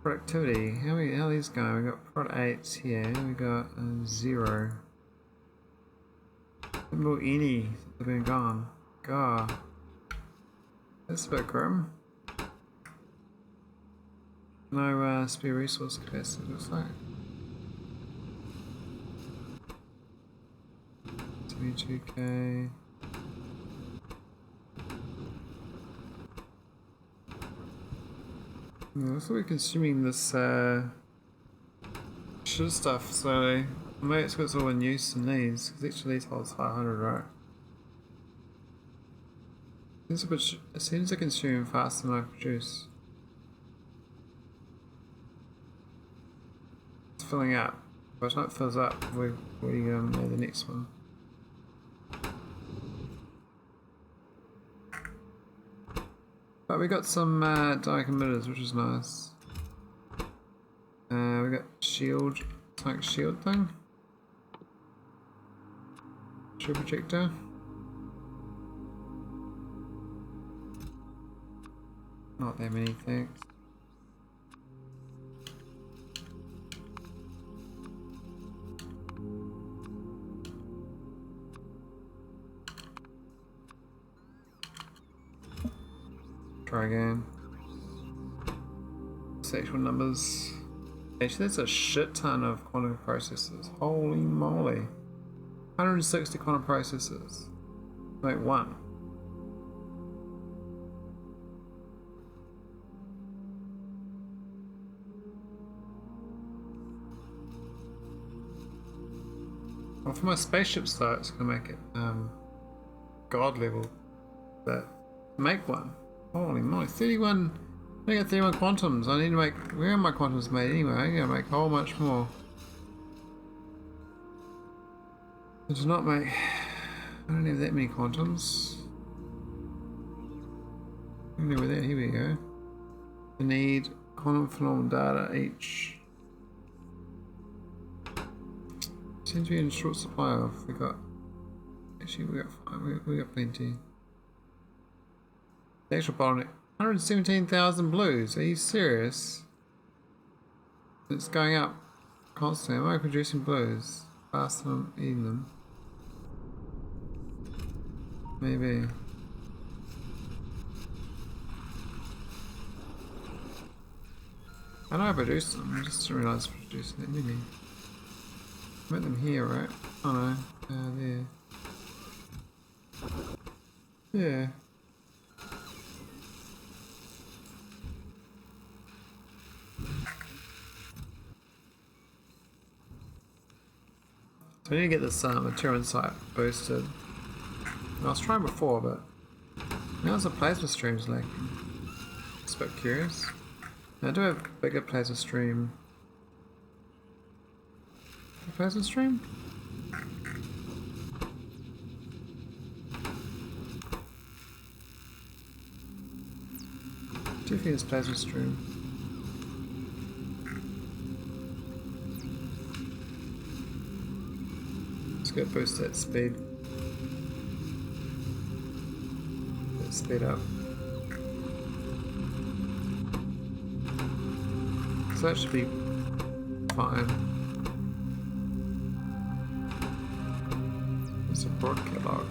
productivity. How are these going? We got prod 8s here, we got 0. No any have been gone. God. That's a bit grim. No spare resource capacity, looks like. 22k. Yeah, looks like we're consuming this shit stuff slowly. Maybe it's because it's all in use in these, because each of these holds 500, right? It seems to consume faster than I produce. It's filling up. If it's not fills up, we know the next one. But we got some dark emitters, which is nice. We got shield, like shield thing. Shield projector. Not that many things. Try again. Sexual numbers. Actually, that's a shit ton of quantum processors. Holy moly. 160 quantum processors. Wait, one. Well, for my spaceship start, it's gonna make it god level. But make one. Holy moly, 31. I got 31 quantums. I need to make. Where are my quantums made anyway? I gotta make a whole much more. It does not make. I don't have that many quantums. With that, here we go. I need quantum phenomenal data each. Seems to be in short supply of. We got. Actually, we got 5. We got plenty. The actual bottleneck. 117,000 blues. Are you serious? It's going up constantly. Am I producing blues faster than I'm eating them? Maybe. I know I produced them. I just didn't realise I was producing that many. I met them here, right? Oh no. There. Yeah. So I need to get this material insight boosted. I was trying before, but now the plasma stream's lacking. It's a bit curious. Now, I do have a bigger plasma stream. A plasma stream? Do you think it's plasma stream? Let's go boost that speed. That speed up. So that should be fine. It's a broadcast log.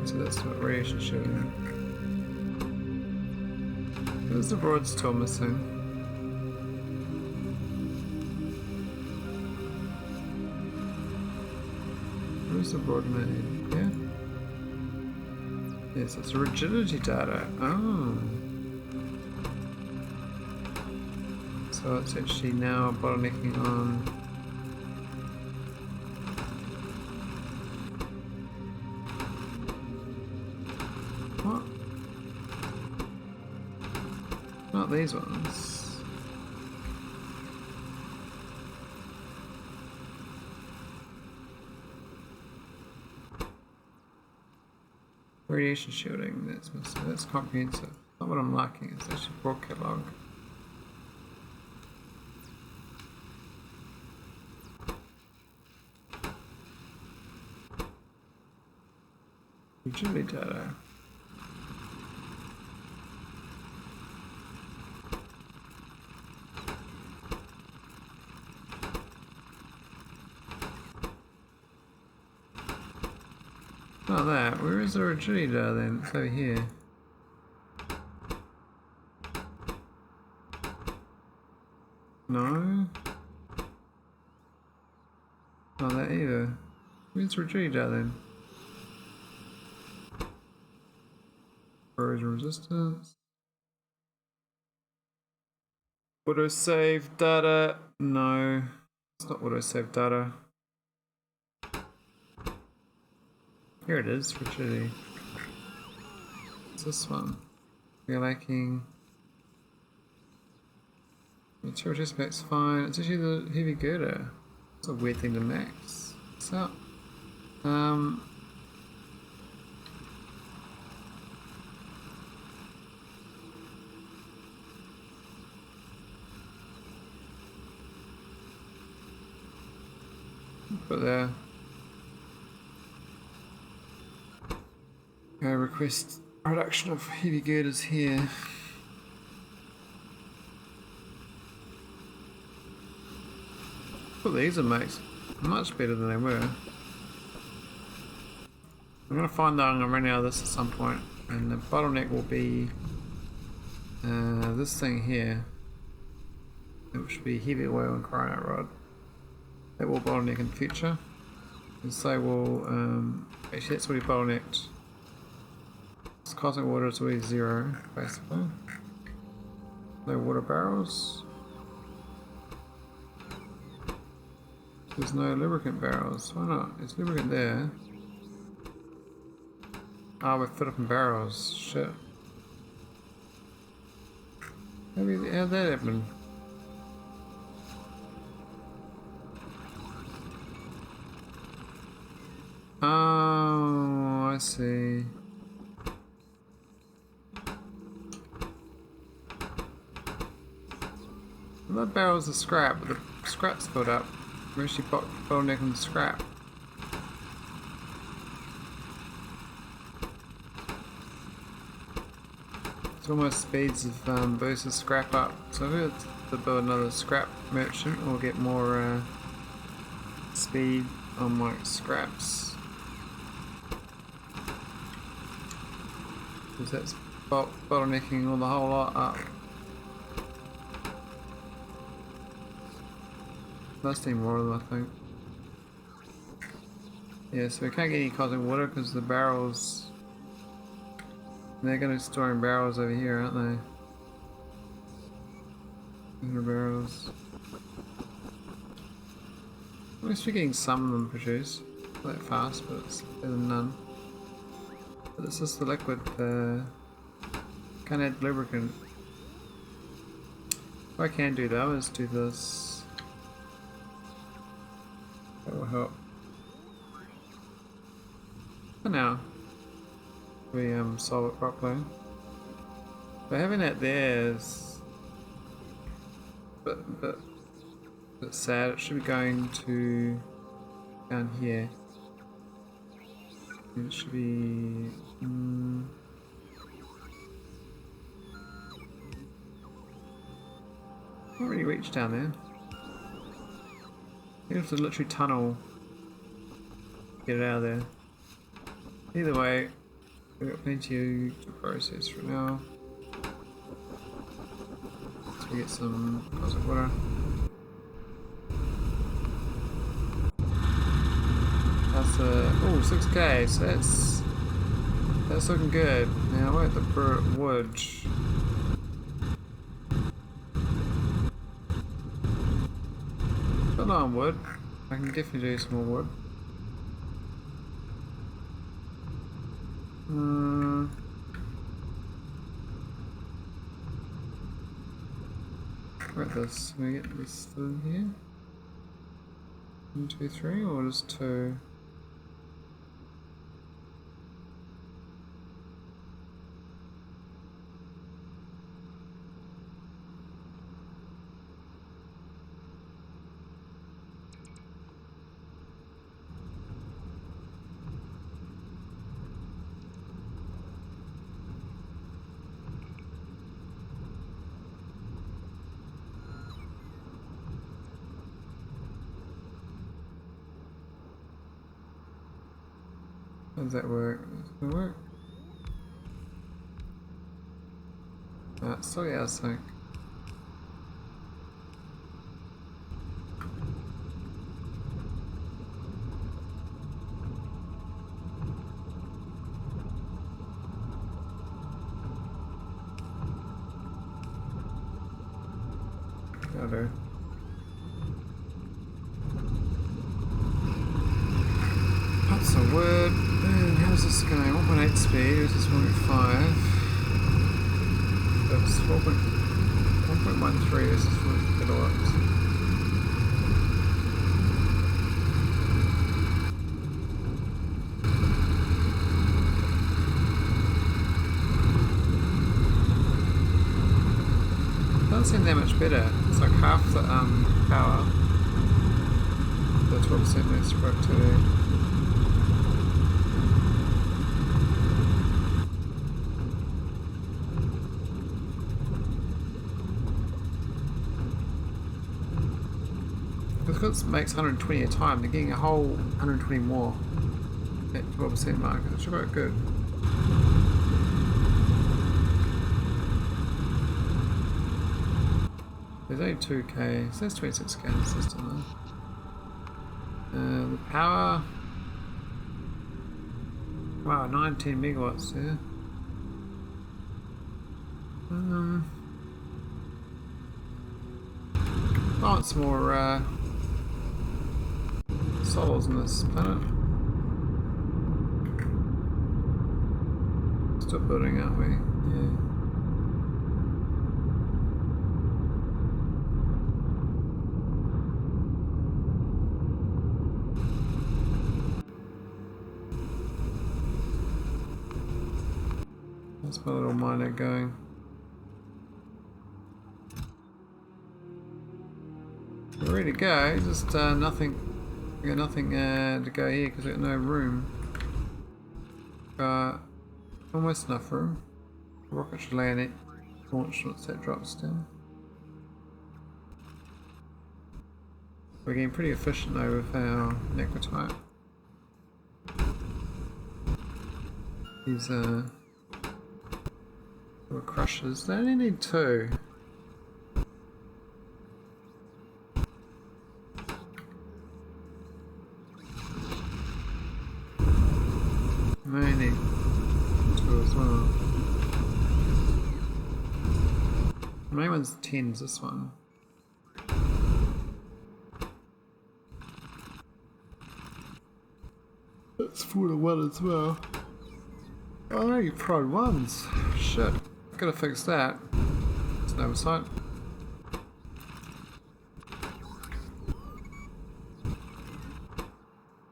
So that's what radiation shooting. Where's the broad still missing? Where's the broad made? Yeah? Yes, it's rigidity data. Oh. So it's actually now bottlenecking on. What? Not these ones. Radiation shielding, that's missing. That's comprehensive. Not what I'm lacking, it's actually broad catalog. Rigidity data. Not that. Where is the rigidity data then? It's over here. No. Not that either. Let's retreat out then. Corrosion resistance. Auto save data. No, it's not auto save data. Here it is, rigidity. What's this one? We're lacking. Material test max fine. It's actually the heavy girder. It's a weird thing to max. What's up? Put there. Go request production of heavy girders here. Well, these are max much better than they were. I'm gonna find out I'm gonna run out of this at some point, and the bottleneck will be this thing here, which should be heavy oil and cryonite rod. That will bottleneck in the future, and so will actually that's already bottlenecked. This cosmic water is already 0 basically. No water barrels. There's no lubricant barrels. Why not? There's lubricant there. Ah, we're fit up in barrels. Shit. Maybe how'd that happen? Oh, I see. The barrels are scrap, but the scrap's filled up. We're actually bottlenecking the scrap. It almost speeds of boosts scrap up. So if it's to build another scrap merchant, we'll get more speed on my scraps. Because that's bottlenecking all the whole lot up. Must need more of them, I think. Yeah, so we can't get any cosmic water because the barrels. They're going to be storing barrels over here, aren't they? These are barrels. At least we're getting some of them produced. Not that fast, but it's better than none. But this is the liquid. Can't add lubricant. What I can do though is do this. That will help. For now, we solve it properly. But having that there is a bit sad. It should be going to down here. It should be. Can't really reach down there. You have to literally tunnel to get it out of there. Either way, we've got plenty to process for now. So we get some cosmic water. That's oh, 6k, so that's looking good. Now we're at the wood. Got on wood. I can definitely do some more wood. Right, this. Can we get this through here? 1, 2, 3, or just 2? How does that work? Does it work? Still gas tank. I do. That's a word. And how's this going? 1.8 speed versus 1.5. That's 1.13 versus 40 kilowatts. Doesn't seem that much better. It's like half the power. The 12% less productivity. Because it makes 120 a time, they're getting a whole 120 more at 12% mark. It's quite good. There's only 2k, so that's 26k in the system though. The power. Wow, 19 megawatts there. I want some more souls on this planet. Still building, aren't we? Yeah. That's my little miner going. We're ready to go, just nothing. We got nothing to go here because we got no room. Almost enough room. The rocket should land it. Launch once that drops down. We're getting pretty efficient though with our Naquium. These little crushers. They only need 2. I need 2 as well. The main one's 10's this one. That's 4 to 1 as well. Oh no, you prod 1s. Shit. Gotta fix that. It's an oversight.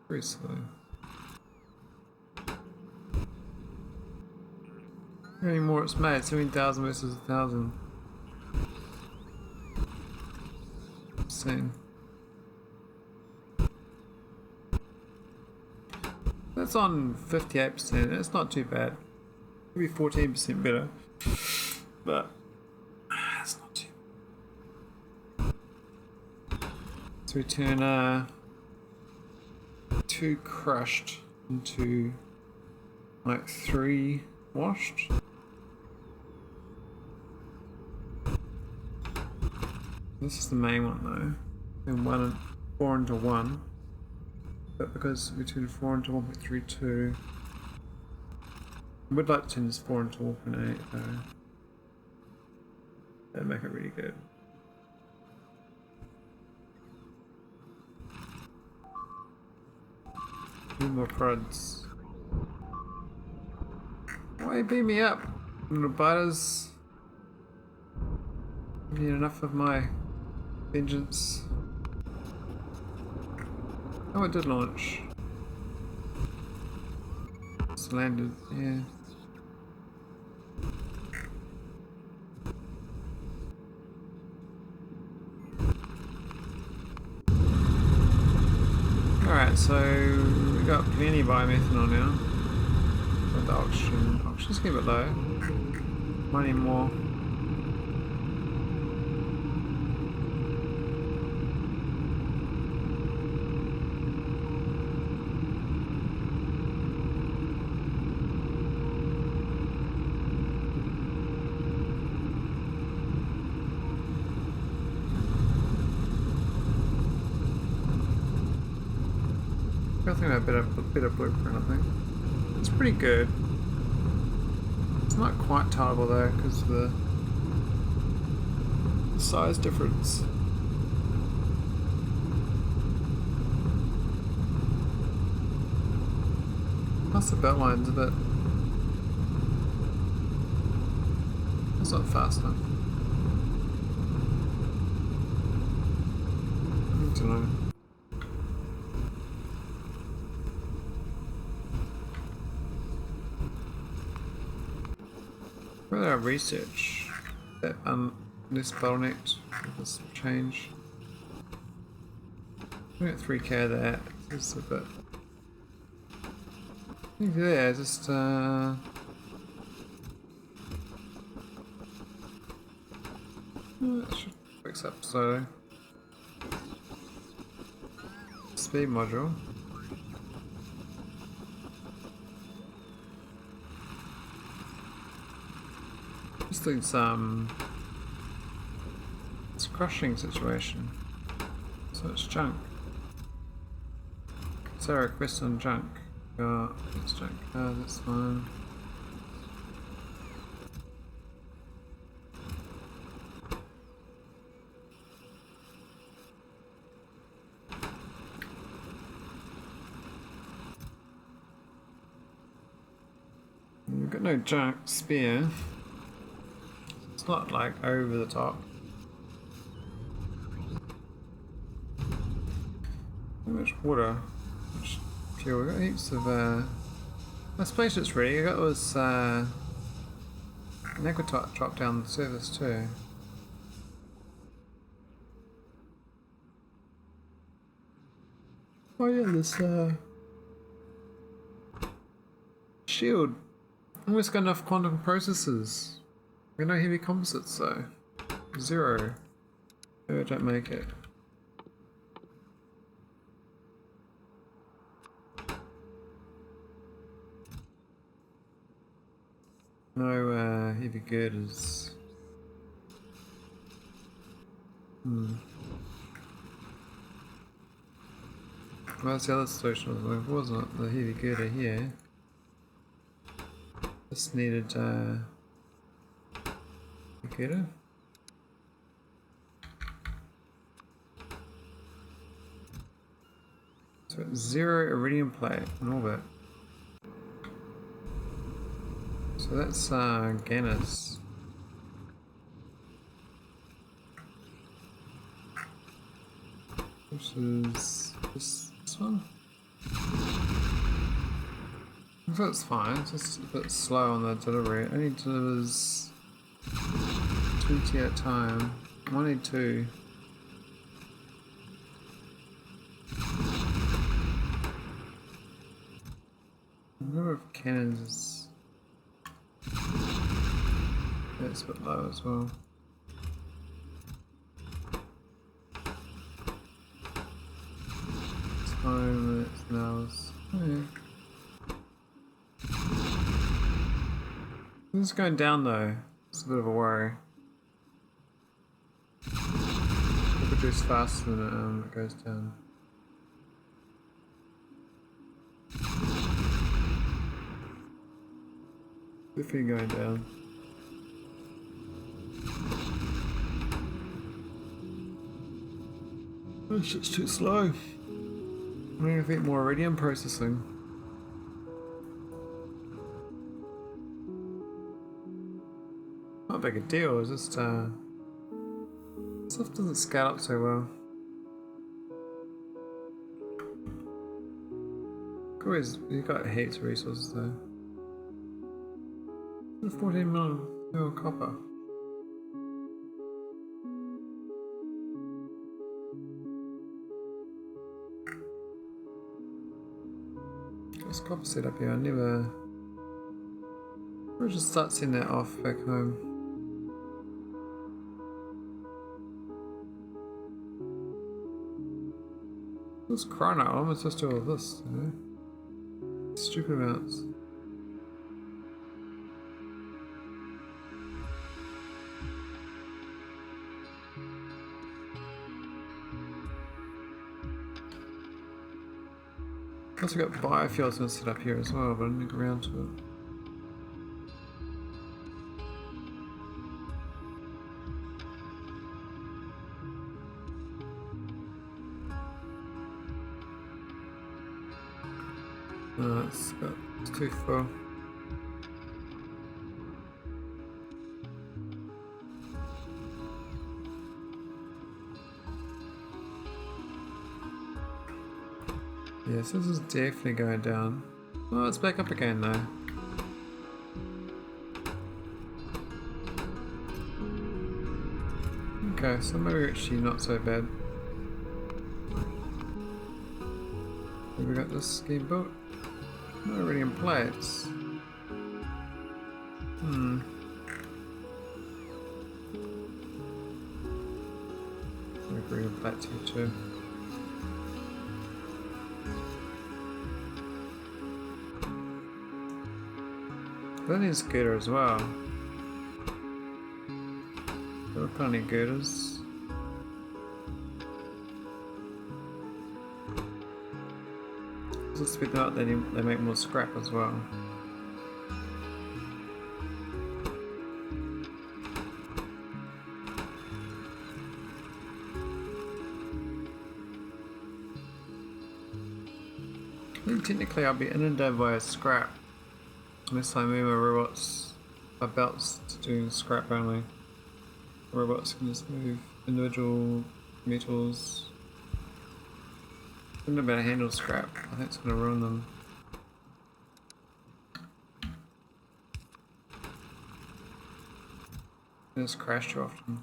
Very slow. How many more it's made? 17,000 versus 1,000. Insane. That's on 58%. That's not too bad. Maybe 14% better. But that's not too bad. So we turn 2 crushed into like 3 washed. This is the main one though. Then 4 into 1. But because we turned 4 into 1.32, I would like to turn this 4 into 1.8 though. That'd make it really good. Need more prods. Why beat me up, little butters? You need enough of my vengeance. Oh, it did launch. It's landed, yeah. Alright, so we got plenty of biomethanol now. But the oxygen's getting a bit low. Might need more. I think I have a better blueprint, I think. It's pretty good. It's not quite tileable though, because of the size difference. Plus the belt line's a bit... It's not fast enough. I don't know. Further our research that this bottlenecked with this change. We got 3k of that. This is a bit. I think there, just that should fix up slowly. Speed module. Just think it's a crushing situation. So it's junk. So request on junk. It's junk. That's fine. We've got no junk spare. It's not like over the top. How much water? Much fuel? We got heaps of my spaceship's ready. I got this Naquium drop down the surface too. Oh yeah, this shield. Almost got enough quantum processors. We got no heavy composites though. 0. Maybe I don't make it. No heavy girders. Well, that's the other solution, wasn't it? The heavy girder here. Just needed a girder. So it's 0 iridium plate in orbit. So that's Gannis. Which is this one? I thought it's fine, it's just a bit slow on the delivery. It only delivers 20 at a time. I need 2. The number of cannons is... yeah, it's a bit low as well. Time, it's now. Oh, yeah. This is going down though. It's a bit of a worry. It produces faster than it goes down. Definitely going down. It's just too slow. I need a bit more iridium processing. Not a big deal, it's just stuff doesn't scale up so well. Always, you've got heaps of resources though. 14 mil copper. This copper set up here, I never... I'll just start sending that off back home. This chrono, I'm almost supposed to do all this, you know? Stupid amounts. I've also got biofuels going to set up here as well, but I didn't get around to it. Oh, it's too full. Yes, this is definitely going down. Oh, it's back up again though. Okay, so maybe actually not so bad. Have we got this scheme built? Not already in place. We're bringing plate here too. That needs girder as well. There are plenty of girders. Just spit out, they make more scrap as well. I think technically I'll be inundated by scrap unless I move my robots, my belts to doing scrap only. Robots can just move individual metals. I don't know about to handle scrap. I think it's going to ruin them. They just crash too often.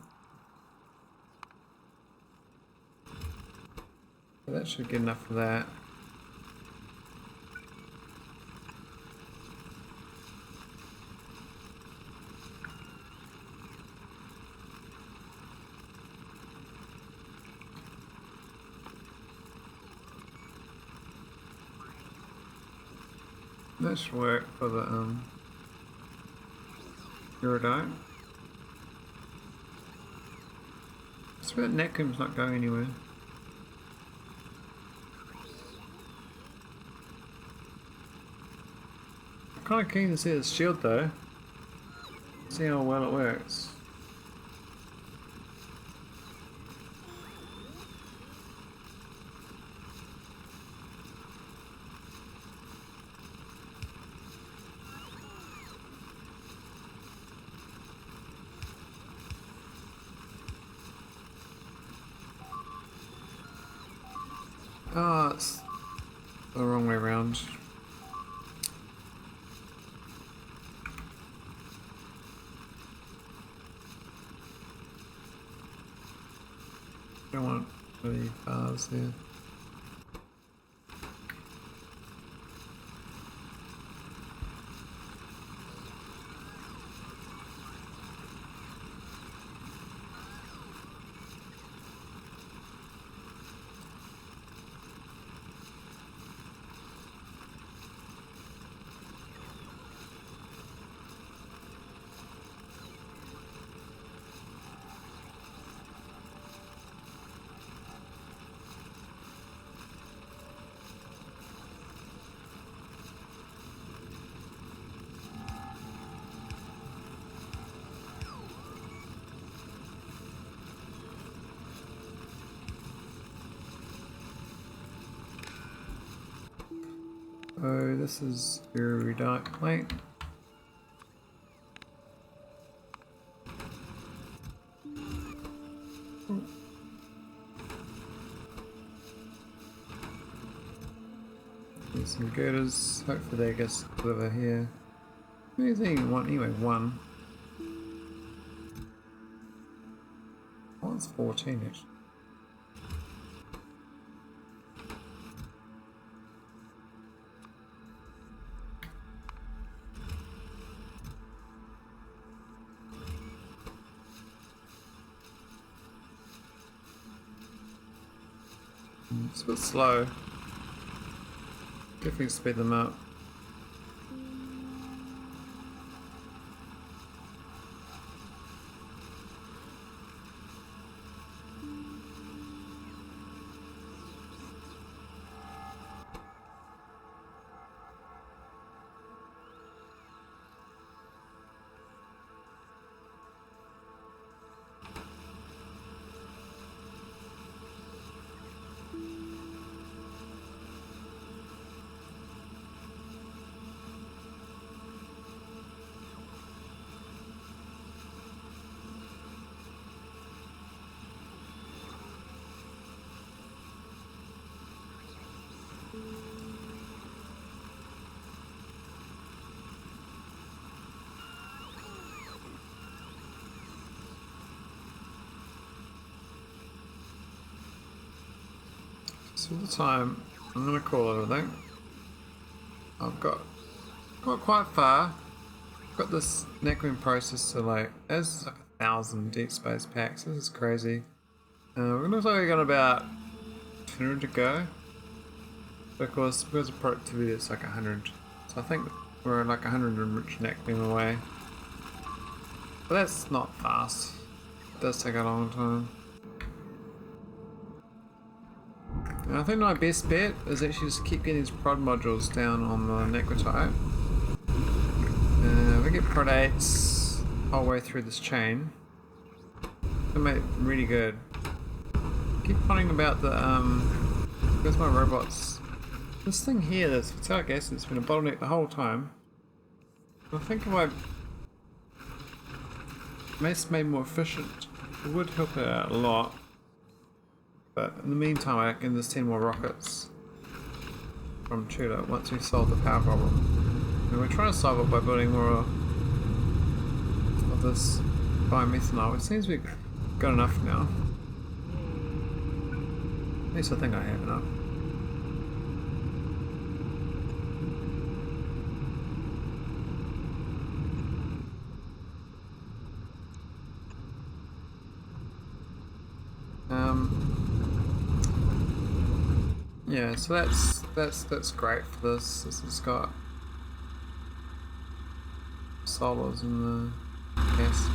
But that should get enough for that. That should work for the Eurodite. I swear that Naquium's not going anywhere. I'm kind of keen to see its shield though. See how well it works. Oh, it's the wrong way around. Don't want any bars there. Oh, this is very dark plate. There's some girders. Hopefully they get over here. Maybe they want anyway one. Oh, it's 14 actually. It's a bit slow. Definitely speed them up. most of the time, I'm gonna call it, I think. I've got quite far. I've got this Naquium processor, like, there's like 1,000 deep space packs. This is crazy. Looks like we got about 200 to go. But of course, because of productivity, it's like 100. So I think we're like 100 enriched Naquium away. But that's not fast. It does take a long time. And I think my best bet is actually just keep getting these prod modules down on the Naquitite. We get prod 8s the whole way through this chain. They make it really good. Keep finding about the where's my robots? This thing here, this photonic acid, has been a bottleneck the whole time. I think if I made more efficient, it would help it out a lot. But in the meantime, I can just 10 more rockets from Tudor once we solve the power problem. And we're trying to solve it by building more of this biomethanol. It seems we've got enough now. At least I think I have enough. Yeah, so that's great for this. This has got solars in the gas.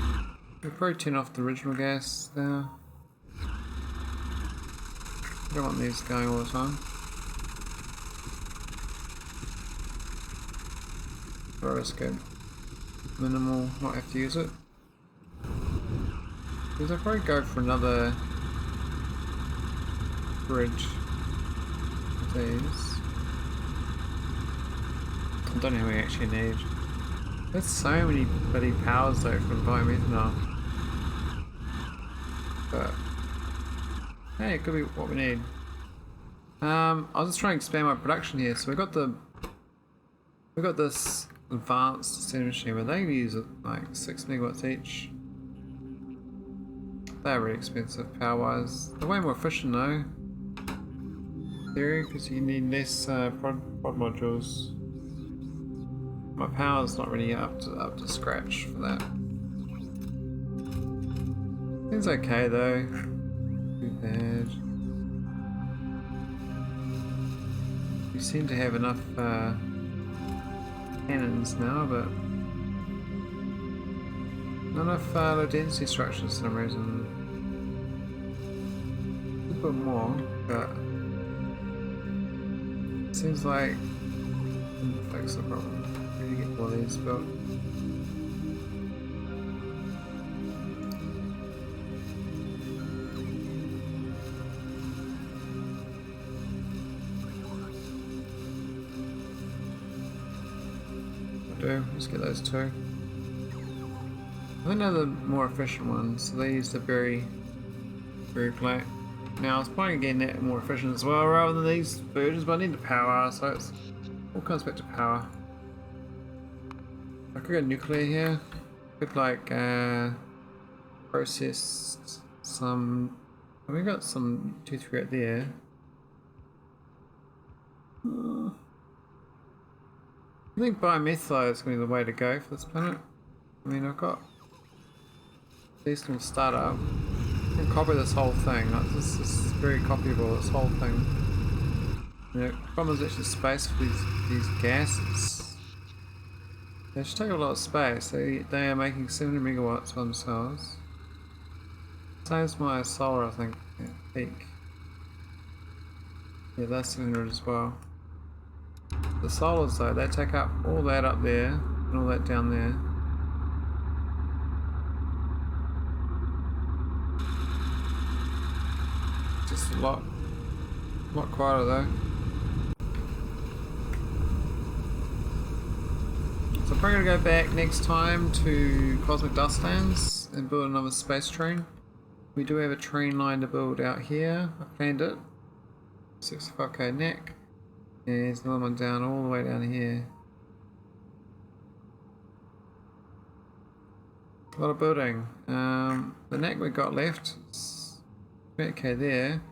We'll probably turn off the original gas now. Don't want these going all the time. But it's good. Minimal, not have to use it. Because I'll probably go for another bridge. These. I don't know how we actually need. There's so many bloody powers though from biomethanol. But hey, it could be what we need. I was just trying to expand my production here. So we got this advanced steam machine, but they use like 6 megawatts each. They're really expensive power wise. They're way more efficient though. Because you need less prod modules. My power's not really up to scratch for that. Seems okay though. Too bad. We seem to have enough cannons now, but not enough low density structures for some reason. A bit more, but seems like didn't fix the problem. Maybe get more of these built. Let's get those two. I think they're the more efficient ones, so they use the berry plate. Now I was planning on getting that more efficient as well rather than these versions, but I need the power, so it's all comes back to power. I could go nuclear here. Could like process some. We got some 2-3 right there. I think biomethanol is going to be the way to go for this planet. I mean, I've got decent startup. I can copy this whole thing. Like, this is very copyable. This whole thing. The problem is actually space for these gases. They should take a lot of space. They are making 70 megawatts by themselves. Same as my solar, I think, at peak. Yeah, that's 700 as well. The solars though, they take up all that up there and all that down there. Just a lot quieter though. So I'm probably gonna go back next time to Cosmic Dustlands and build another space train. We do have a train line to build out here. I planned it. 65k neck. And there's another one down all the way down here. A lot of building. The neck we got left, 8k there.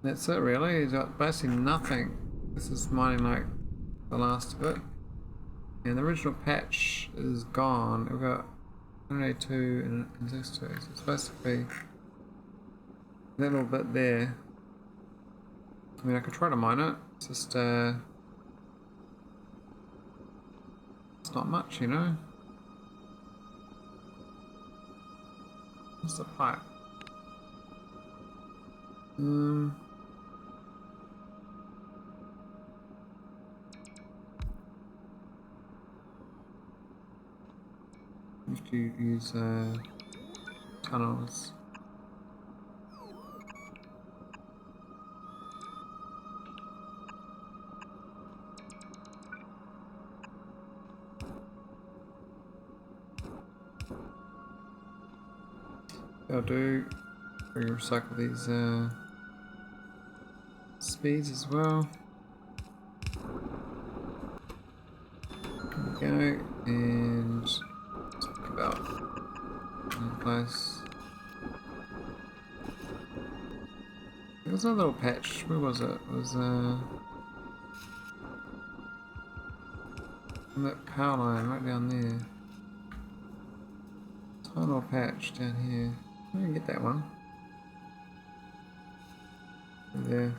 That's it really, he's got basically nothing. This is mining like the last of it. And the original patch is gone. We've got 182 and 62, so it's basically that little bit there. I mean, I could try to mine it, it's just it's not much, you know? What's the pipe? You have to use tunnels. They'll do. We recycle these speeds as well. There we go, and talk about place. There was a little patch. Where was it? It was on that power line right down there. Tiny little patch down here. I can get that one. There.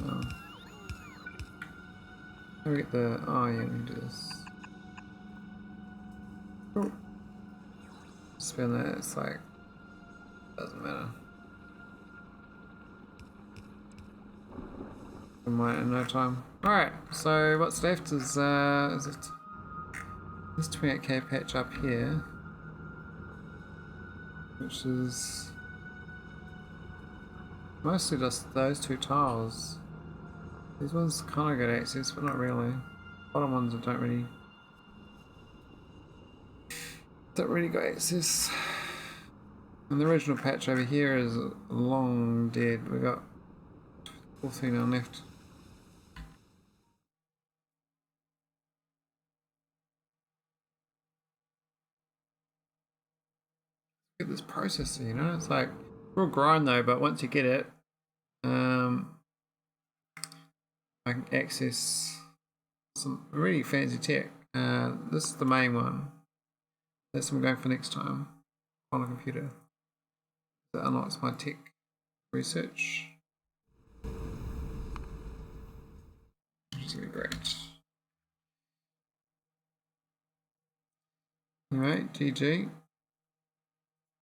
Oh. How do we get the... Oh yeah, we can do this. Oh. Spin that, it's like... Doesn't matter. I might in no time. Alright, so what's left is it this 28k patch up here, which is mostly just those two tiles. These ones kind of get access, but not really. Bottom ones I don't really got access. And the original patch over here is long dead. We got 14 on left. Get this processor, you know, it's like real grind though, but once you get it, I can access some really fancy tech. This is the main one. That's what I'm going for next time on a computer. That unlocks my tech research, which is really great. Alright, GG.